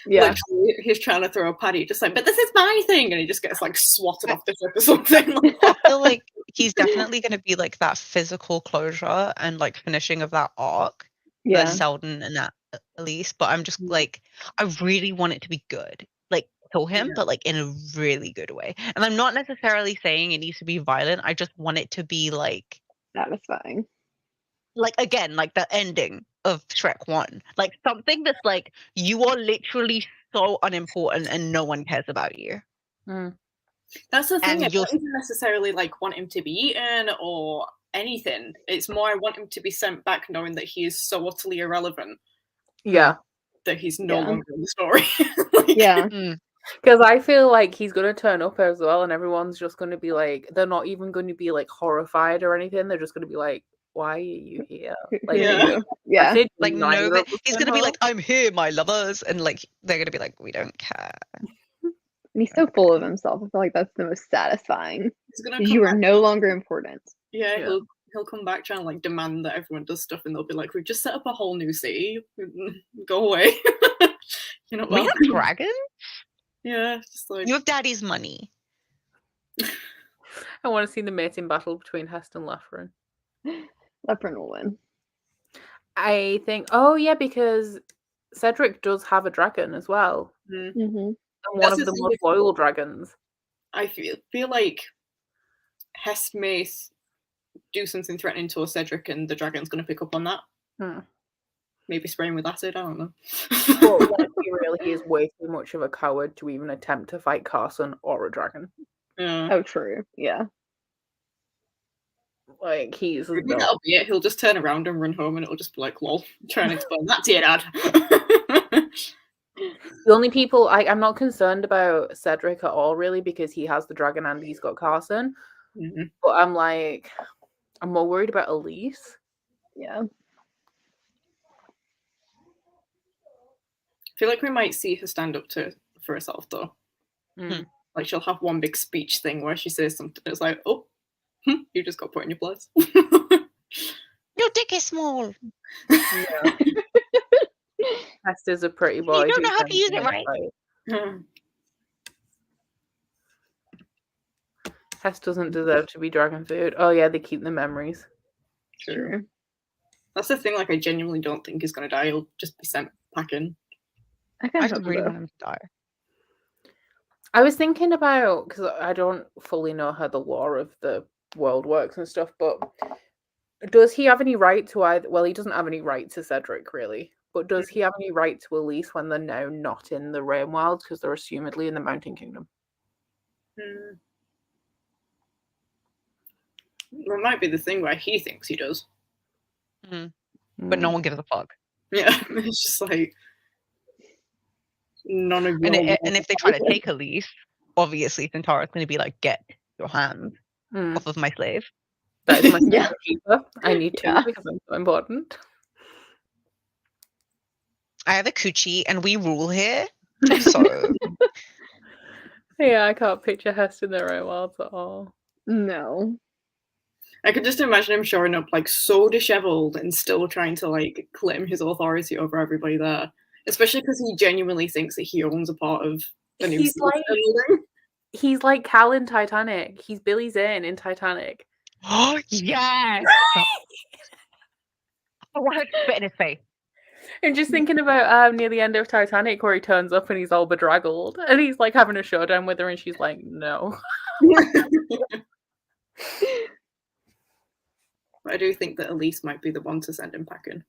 Yeah. Literally, he's trying to throw a paddy, just like, but this is my thing, and he just gets like swatted off the ship or something. I feel like he's definitely going to be like that physical closure and like finishing of that arc. Yeah. That Seldon and that Elise, but I'm just like, I really want it to be good. Like, kill him, but like in a really good way. And I'm not necessarily saying it needs to be violent. I just want it to be like satisfying. Like, again, like the ending of Shrek 1. Like something that's like, you are literally so unimportant and no one cares about you. That's the thing. I don't even necessarily like want him to be eaten or anything. It's more I want him to be sent back knowing that he is so utterly irrelevant. Yeah. That he's no longer in the story. Because I feel like he's going to turn up as well and everyone's just going to be like, they're not even going to be like horrified or anything. They're just going to be like, why are you here? Like, like, no, he's going to be like, I'm here, my lovers. And like, they're going to be like, we don't care. And he's so full of himself. I feel like that's the most satisfying. You are no longer important. Yeah, he'll come back trying to like demand that everyone does stuff, and they'll be like, "We've just set up a whole new city. Go away." You know, we have dragons. Yeah, just like you have daddy's money. I want to see the mating battle between Hest and Lefrin. Lefrin will win. I think. Oh yeah, because Cedric does have a dragon as well. And one of the most loyal dragons. I feel like Hest may do something threatening to Cedric, and the dragon's going to pick up on that. Maybe spray him with acid. I don't know. But let's be real, he is way too much of a coward to even attempt to fight Carson or a dragon. Oh, true. Yeah. Like he's. That'll be it. He'll just turn around and run home, and it'll just be like, "Lol." Try and explain that to your dad. The only people I'm not concerned about Cedric at all, really, because he has the dragon and he's got Carson. But I'm more worried about Elise. Yeah. I feel like we might see her stand up for herself, though. Like she'll have one big speech thing where she says something. It's like, oh, you just got put in your place. Your dick is small. Yeah. Hester's a pretty boy. You don't know how to use it right. Hest doesn't deserve to be dragon food. Oh yeah, they keep the memories. True. That's the thing. Like, I genuinely don't think he's gonna die. He'll just be sent packing. I just really want him to die. I was thinking about, because I don't fully know how the lore of the world works and stuff, but does he have any right to either? Well, he doesn't have any right to Cedric, really. But does he have any right to Elise when they're now not in the Rain Wilds because they're assumedly in the Mountain Kingdom? Well, it might be the thing where he thinks he does. But no one gives a fuck. Yeah, it's just like... None of And, your and if they try to take Elise, obviously Thymara's going to be like, get your hands off of my slave. That is my Yeah. keeper. I need to because I'm so important. I have a coochie and we rule here. So yeah, I can't picture Hest in the Rain Wilds at all. No. I could just imagine him showing up like so disheveled and still trying to like claim his authority over everybody there. Especially because he genuinely thinks that he owns a part of the new season. He's like Cal in Titanic. He's Billy Zane in Titanic. Oh yes! I want to spit in his face. I'm just thinking about near the end of Titanic where he turns up and he's all bedraggled and he's like having a showdown with her and she's like, no. I do think that Elise might be the one to send him packing.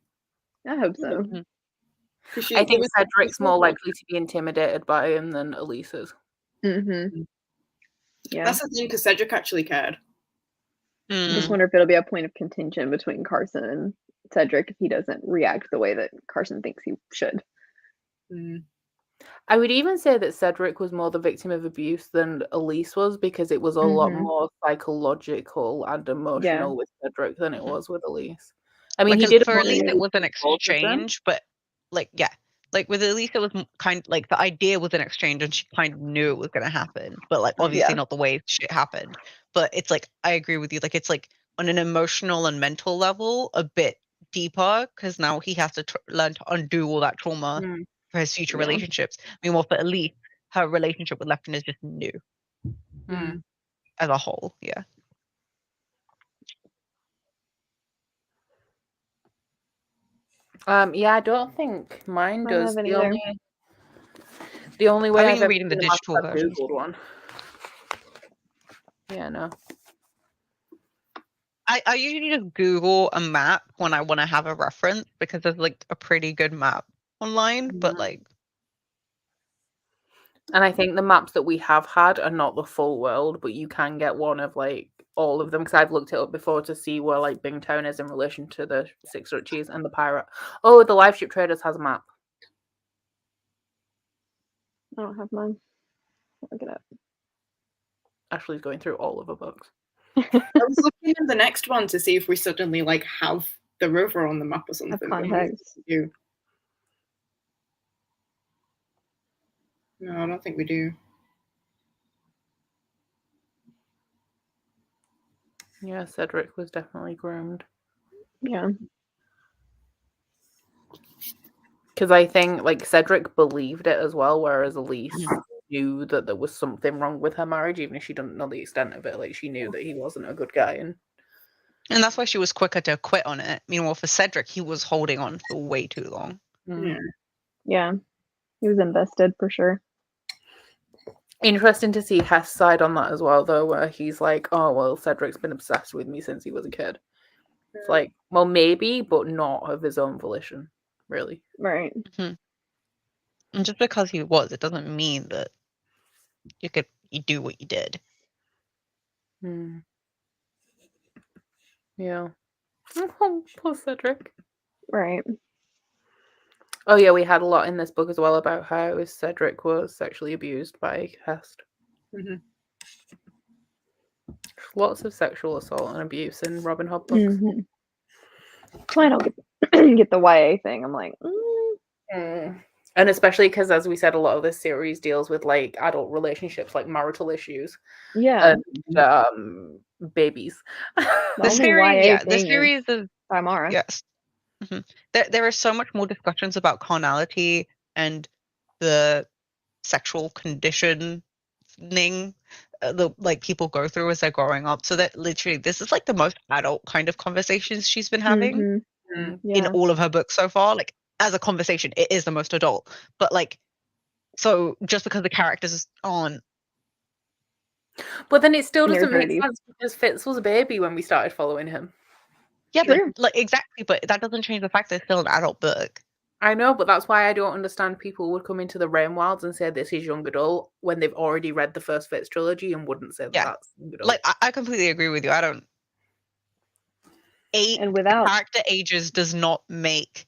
I hope so. Mm-hmm. I think Cedric's more likely to be intimidated by him than Elise is. Mm-hmm. Yeah. That's the thing, because Cedric actually cared. Just wonder if it'll be a point of contention between Carson and Cedric if he doesn't react the way that Carson thinks he should. I would even say that Cedric was more the victim of abuse than Elise was because it was a lot more psychological and emotional with Cedric than it was with Elise. I mean, like, he did for Elise it was an exchange, but like with Elise it was kind of like the idea was an exchange and she kind of knew it was going to happen, but like obviously not the way shit happened. But it's like, I agree with you, like it's like on an emotional and mental level a bit deeper because now he has to learn to undo all that trauma for his future relationships. Meanwhile, for Elise, her relationship with Lefton is just new as a whole. Yeah, I don't think mine does. The only way I've been reading the digital version. One. Yeah, no. I usually just Google a map when I want to have a reference because there's like a pretty good map online, but like. And I think the maps that we have had are not the full world, but you can get one of like all of them because I've looked it up before to see where like Bingtown is in relation to the Six Duchies and the Pirate. Oh, the Live Ship Traders has a map. I don't have mine. Look it up. Ashley's going through all of her books. I was looking at the next one to see if we suddenly like have the river on the map or something. Context. No, I don't think we do. Yeah, Cedric was definitely groomed. Yeah. Because I think like Cedric believed it as well, whereas Elise knew that there was something wrong with her marriage, even if she didn't know the extent of it. Like she knew that he wasn't a good guy, and that's why she was quicker to quit on it. Meanwhile, for Cedric, he was holding on for way too long. Yeah, he was invested for sure. Interesting to see Hess' side on that as well, though, where he's like, "Oh well, Cedric's been obsessed with me since he was a kid." It's like, well, maybe, but not of his own volition, really. Right. And just because he was, it doesn't mean that you do what you did. Yeah. Oh, poor Cedric. Right. Oh yeah, we had a lot in this book as well about how Cedric was sexually abused by Hest. Lots of sexual assault and abuse in Robin Hobb books. That's why I don't get the YA thing. I'm like, And especially because, as we said, a lot of this series deals with like adult relationships, like marital issues. Yeah. And The babies. series of Thymara. Yes. There are so much more discussions about carnality and the sexual conditioning like people go through as they're growing up. So that literally this is like the most adult kind of conversations she's been having in all of her books so far. Like as a conversation, it is the most adult. But like, so just because the characters aren't. But then it still doesn't make sense because Fitz was a baby when we started following him. Yeah, but like exactly, but that doesn't change the fact that it's still an adult book. I know, but that's why I don't understand people would come into the Rain Wilds and say this is young adult when they've already read the first Fitz trilogy and wouldn't say that's young adult. Like I completely agree with you. I don't. Character ages does not make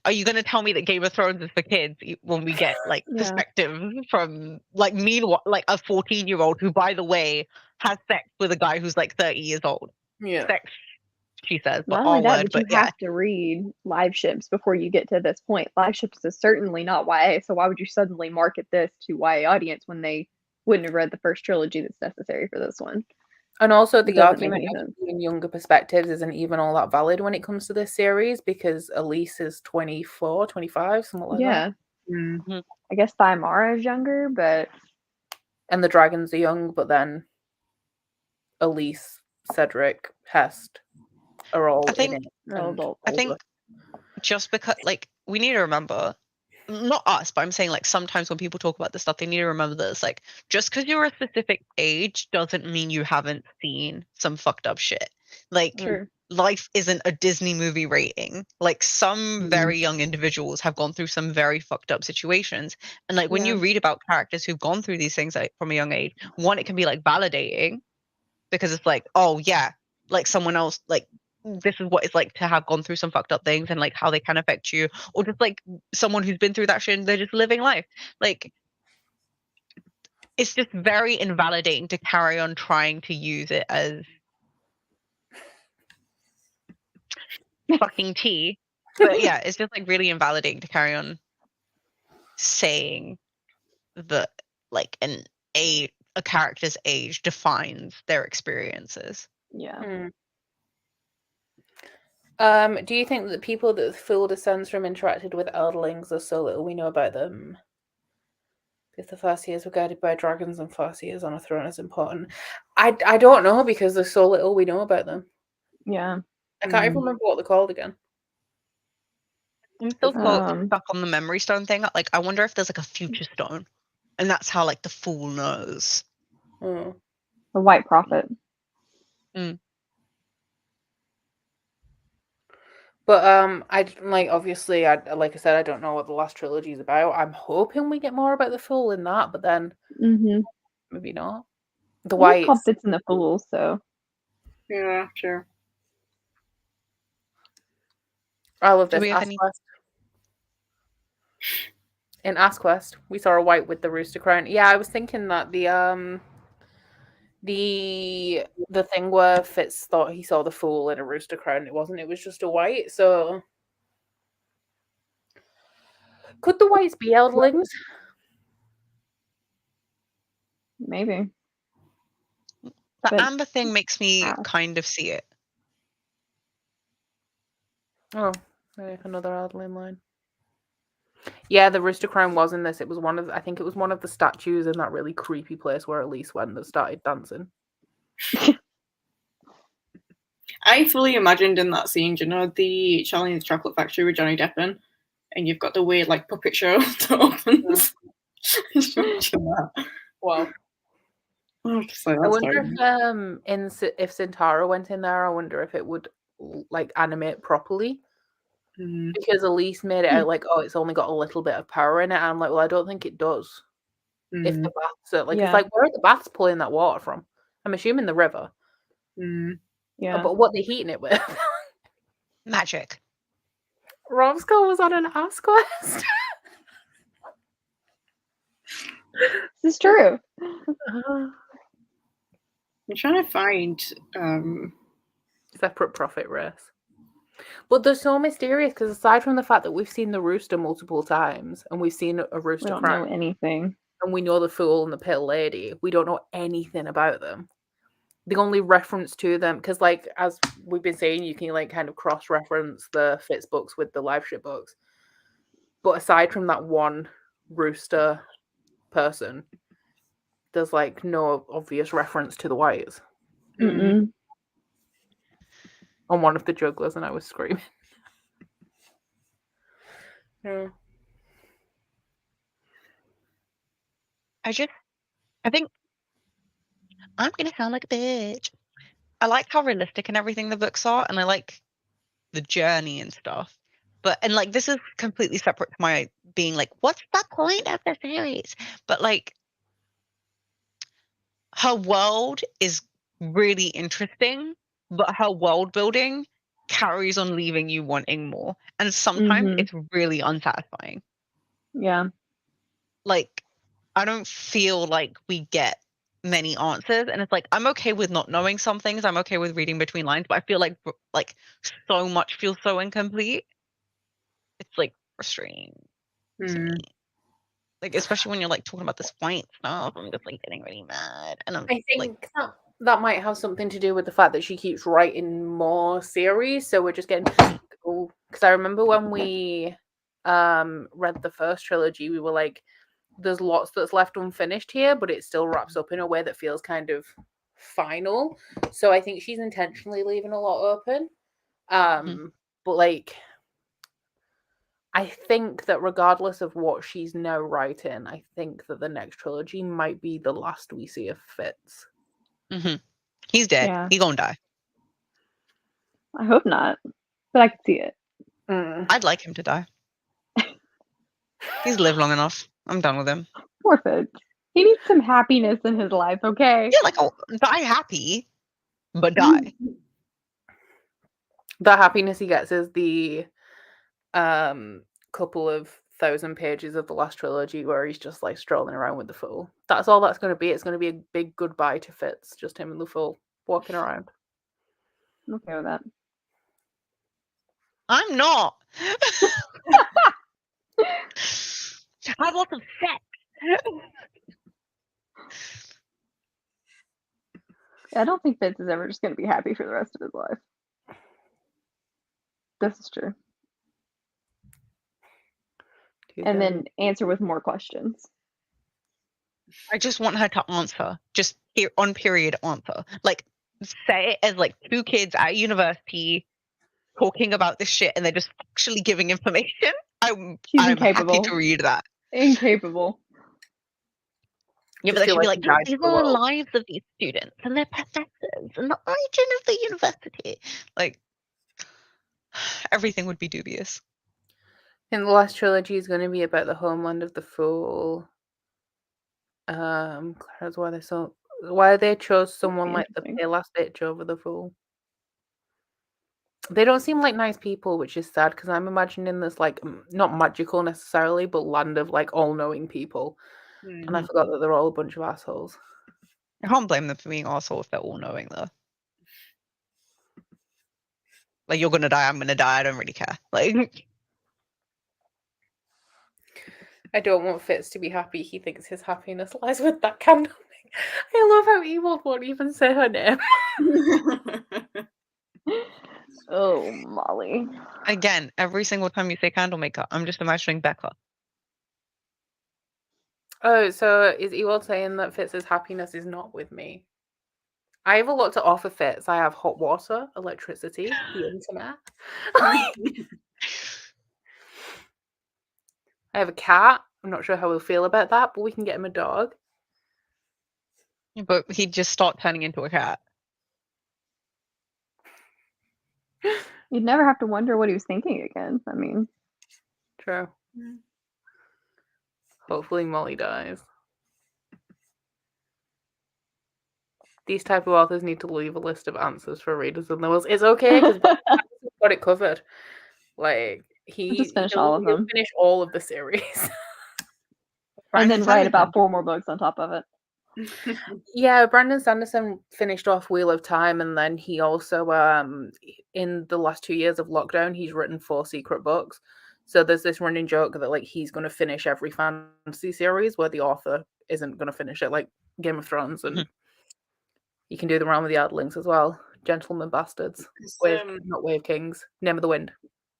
are you going to tell me that Game of Thrones is for kids when we get like perspectives from like meanwhile like a 14-year-old who, by the way, has sex with a guy who's like 30 years old? Yeah. Sex, she says, but not only that, word, but you have to read live ships before you get to this point. Live ships is certainly not YA, so why would you suddenly market this to YA audience when they wouldn't have read the first trilogy that's necessary for this one? And also the argument in younger perspectives isn't even all that valid when it comes to this series, because Elise is 24, 25, something like that. Mm-hmm. I guess Thymara is younger, but... And the dragons are young, but then Elise, Cedric, Hest are all in it. I think just because, like, we need to remember, not us, but I'm saying, like, sometimes when people talk about this stuff, they need to remember that it's like, just because you're a specific age doesn't mean you haven't seen some fucked up shit. Like, life isn't a Disney movie rating. Like, some very young individuals have gone through some very fucked up situations. And, like, when you read about characters who've gone through these things like, from a young age, one, it can be, like, validating, because it's like, oh, yeah, like, someone else, like, this is what it's like to have gone through some fucked up things and like how they can affect you, or just like someone who's been through that shit and they're just living life. Like, it's just very invalidating to carry on trying to use it as fucking tea. But yeah, it's just like really invalidating to carry on saying that like a character's age defines their experiences. Yeah. Do you think that the people that the Fool descends from interacted with Elderlings, or so little we know about them? If the Farseers were guided by dragons and Farseers on a throne is important. I don't know, because there's so little we know about them. Yeah. I can't even remember what they're called again. I'm still stuck on the memory stone thing. Like, I wonder if there's like a future stone, and that's how like the Fool knows. The White Prophet. But I like, obviously, like I said, I don't know what the last trilogy is about. I'm hoping we get more about the Fool in that, but then maybe not. The White fits in the Fool, so yeah, sure. I love this. In AskQuest, we saw a white with the rooster crown. Yeah, I was thinking that the thing where Fitz thought he saw the Fool in a rooster crown, it wasn't. It was just a white. So could the whites be Elderlings? Maybe. The amber thing makes me kind of see it. Oh, another Elderling line. Yeah, the rooster crown was in this. It was I think it was one of the statues in that really creepy place where Elise went that started dancing. I fully imagined in that scene, you know, the Charlie and the Chocolate Factory with Johnny Depp in, and you've got the weird like puppet show that opens. Wow. I wonder if Sintara went in there, I wonder if it would like animate properly. Because Elise made it out like, oh, it's only got a little bit of power in it. And I'm like, well, I don't think it does. If the baths are it's like, where are the baths pulling that water from? I'm assuming the river. Yeah. But what they're heating it with? Magic. Romskull was on an AskQuest. This is true. I'm trying to find separate profit race. But they're so mysterious, because aside from the fact that we've seen the rooster multiple times and we've seen a rooster we don't know anything, and we know the Fool and the Pale Lady, we don't know anything about them. The only reference to them, because like as we've been saying, you can like kind of cross-reference the Fitz books with the live ship books. But aside from that one rooster person, there's like no obvious reference to the whites. On one of the jugglers, and I was screaming. Yeah. I think I'm gonna sound like a bitch. I like how realistic and everything the books are, and I like the journey and stuff. And like, this is completely separate to my being like, what's the point of the series? But like, her world is really interesting, but her world building carries on leaving you wanting more. And sometimes it's really unsatisfying. Yeah. Like, I don't feel like we get many answers, and it's like, I'm okay with not knowing some things. I'm okay with reading between lines, but I feel like so much feels so incomplete. It's like frustrating. Like, especially when you're like talking about this white stuff, I'm just like getting really mad. And I think that might have something to do with the fact that she keeps writing more series, so we're just getting because I remember when we read the first trilogy, we were like, there's lots that's left unfinished here, but it still wraps up in a way that feels kind of final. So I think she's intentionally leaving a lot open. But like, I think that regardless of what she's now writing, I think that the next trilogy might be the last we see of Fitz. He's dead. Yeah. He gonna die. I hope not, but I could see it. I'd like him to die. He's lived long enough. I'm done with him. Poor Fitz. He needs some happiness in his life, okay? Yeah, like, die happy, but die. The happiness he gets is the couple of 1,000 pages of the last trilogy where he's just like strolling around with the Fool. That's all that's going to be. It's going to be a big goodbye to Fitz, just him and the Fool walking around. I'm okay with that. I'm not. I want some sex. I don't think Fitz is ever just going to be happy for the rest of his life. This is true. And then answer with more questions. I just want her to answer. Just on period answer. Like, say it as like two kids at university talking about this shit and they're just actually giving information. I'm happy to read that. Incapable. Yeah, but they should be like, these are the lives of these students and their professors and the origin of the university. Like, everything would be dubious. And the last trilogy is going to be about the homeland of the Fool. Clara's why they chose someone like the last bitch over the Fool. They don't seem like nice people, which is sad because I'm imagining this like not magical necessarily, but land of like all-knowing people. And I forgot that they're all a bunch of assholes. I can't blame them for being assholes if they're all-knowing though. Like, you're gonna die, I'm gonna die, I don't really care. Like, I don't want Fitz to be happy. He thinks his happiness lies with that candle. I love how Ewald won't even say her name. Oh, Molly. Again, every single time you say candle maker, I'm just imagining Becca. Oh, so is Ewald saying that Fitz's happiness is not with me? I have a lot to offer Fitz. I have hot water, electricity, the internet. I have a cat. I'm not sure how he'll feel about that, but we can get him a dog. But he'd just start turning into a cat. You'd never have to wonder what he was thinking again. I mean, true. Hopefully Molly dies. These type of authors need to leave a list of answers for readers and those. It's okay because he's got it covered. Like he'll finish all of them. Finish all of the series. And then write about 4 more books on top of it. Yeah, Brandon Sanderson finished off Wheel of Time, and then he also, in the last 2 years of lockdown, he's written 4 secret books. So there's this running joke that like he's going to finish every fantasy series where the author isn't going to finish it, like Game of Thrones, and you can do the Realm of the Elderlings as well. Gentlemen Bastards, not Wave Kings, Name of the Wind.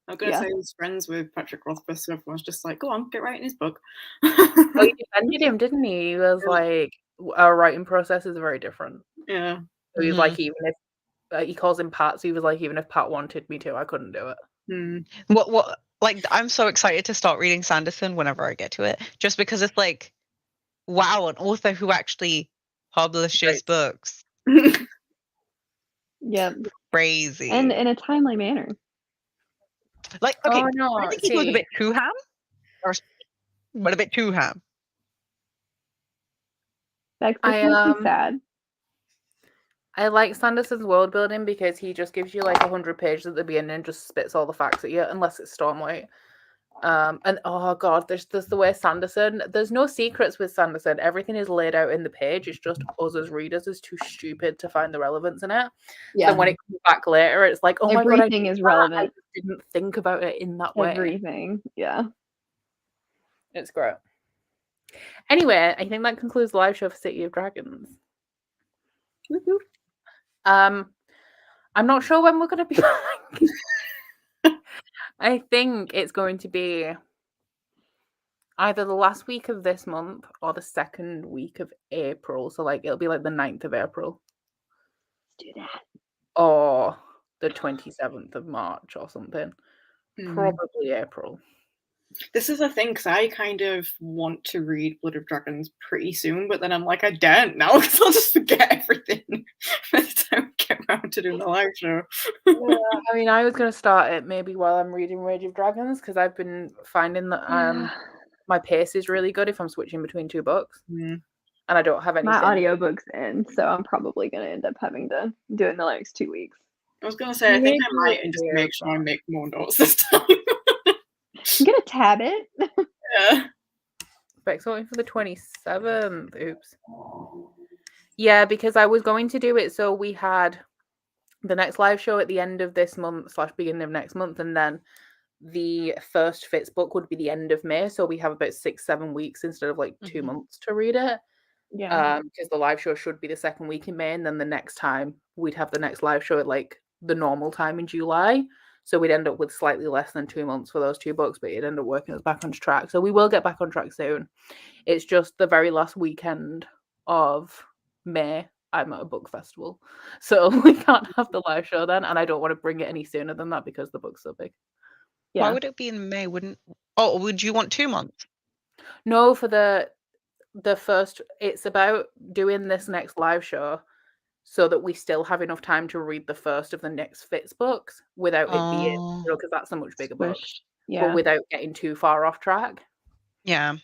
I was going to say he was friends with Patrick Rothfuss, so everyone's just like, go on, get writing his book. Oh, he defended him, didn't he? He was like, our writing process is very different. Yeah. So he was like, even if he calls him Pat, so he was like, even if Pat wanted me to, I couldn't do it. What? Like, I'm so excited to start reading Sanderson whenever I get to it, just because it's like, wow, an author who actually publishes books. Yep. Crazy. And in a timely manner. Like, okay, I think he goes a bit too ham, but a bit too ham. That makes me sad. I like Sanderson's world building because he just gives you like 100 pages at the beginning and just spits all the facts at you, unless it's Stormlight. And oh god, there's the way Sanderson. There's no secrets with Sanderson. Everything is laid out in the page. It's just us as readers is too stupid to find the relevance in it. Yeah. So when it comes back later, it's like, oh my god, everything is relevant. I didn't think about it in that way. Everything, yeah. It's great. Anyway, I think that concludes the live show for City of Dragons. I'm not sure when we're going to be back. I think it's going to be either the last week of this month or the second week of April. So like it'll be like the 9th of April. Let's do that. Or the 27th of March or something. Probably April. This is the thing, because I kind of want to read Blood of Dragons pretty soon, but then I'm like, I don't now, because I'll just forget everything by the time we get around to doing the live show. Yeah, I mean, I was going to start it maybe while I'm reading Rage of Dragons, because I've been finding that my pace is really good if I'm switching between 2 books. And I don't have anything. My audiobook's in, so I'm probly going to end up having to do it in the next 2 weeks. I was going to say, I think I might just make sure I make more notes this time. I'm gonna tab it. Yeah. Beck's waiting for the 27th. Oops. Yeah, because I was going to do it so we had the next live show at the end of this month / beginning of next month, and then the first Fitz book would be the end of May, so we have about 6-7 weeks instead of like 2 months to read it. Yeah. Because the live show should be the second week in May, and then the next time we'd have the next live show at like the normal time in July. So we'd end up with slightly less than 2 months for those 2 books, but it'd end up working us back on track. So we will get back on track soon. It's just the very last weekend of May, I'm at a book festival. So we can't have the live show then, and I don't want to bring it any sooner than that because the book's so big. Yeah. Why would it be in May? Would you want 2 months? No, for the first, it's about doing this next live show so that we still have enough time to read the first of the next Fitz books without it being, because that's a much bigger book, but without getting too far off track. Yeah.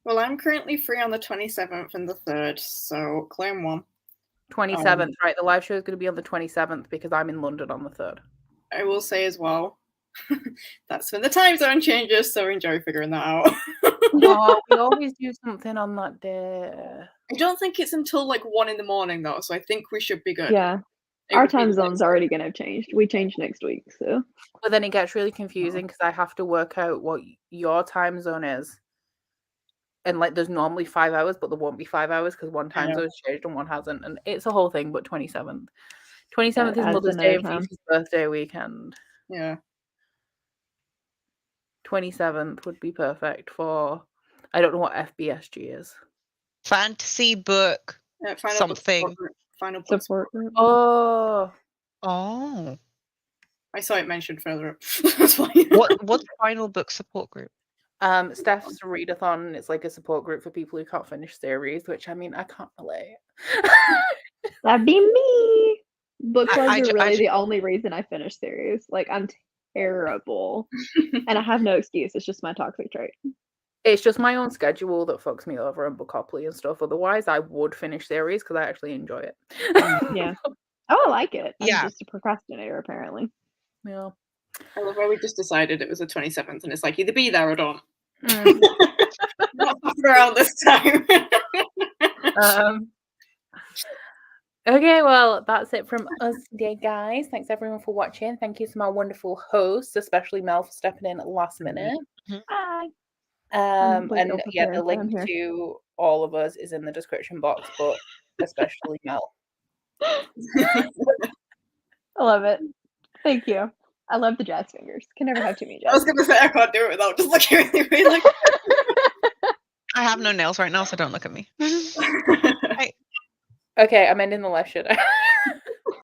Well, I'm currently free on the 27th and the 3rd, so claim one. 27th, right? The live show is going to be on the 27th because I'm in London on the 3rd. I will say as well, that's when the time zone changes, so enjoy figuring that out. Oh, we always do something on that day. I don't think it's until like 1 a.m. though, so I think we should be good. Yeah. Our time zone's already going to have changed. We changed next week, so. But then it gets really confusing because I have to work out what your time zone is. And like there's normally 5 hours, but there won't be 5 hours because one time zone's changed and one hasn't. And it's a whole thing, but 27th. 27th is Mother's Day and Fifi's birthday weekend. Yeah. 27th would be perfect for, I don't know what FBSG is. Fantasy book something. Final book support group. Oh. I saw it mentioned further up. What's final book support group? Steph's readathon. It's like a support group for people who can't finish series, which I mean I can't relate. That'd be me. Book clubs are really the only reason I finish series. Like I'm terrible. And I have no excuse. It's just my toxic trait. It's just my own schedule that fucks me over and Bookopoly and stuff. Otherwise, I would finish series because I actually enjoy it. Yeah. Oh, I like it. I'm just a procrastinator, apparently. Yeah. I love how we just decided it was the 27th and it's like either be there or don't. Not around this time. Okay, well, that's it from us today, guys. Thanks everyone for watching. Thank you to my wonderful hosts, especially Mel for stepping in at the last minute. Bye. And yeah, the link to all of us is in the description box, but especially Mel. I love it. Thank you. I love the jazz fingers. Can never have too many jazz. I was going to say I can't do it without just looking at me. Like... I have no nails right now, so don't look at me. Okay, I'm ending the live show.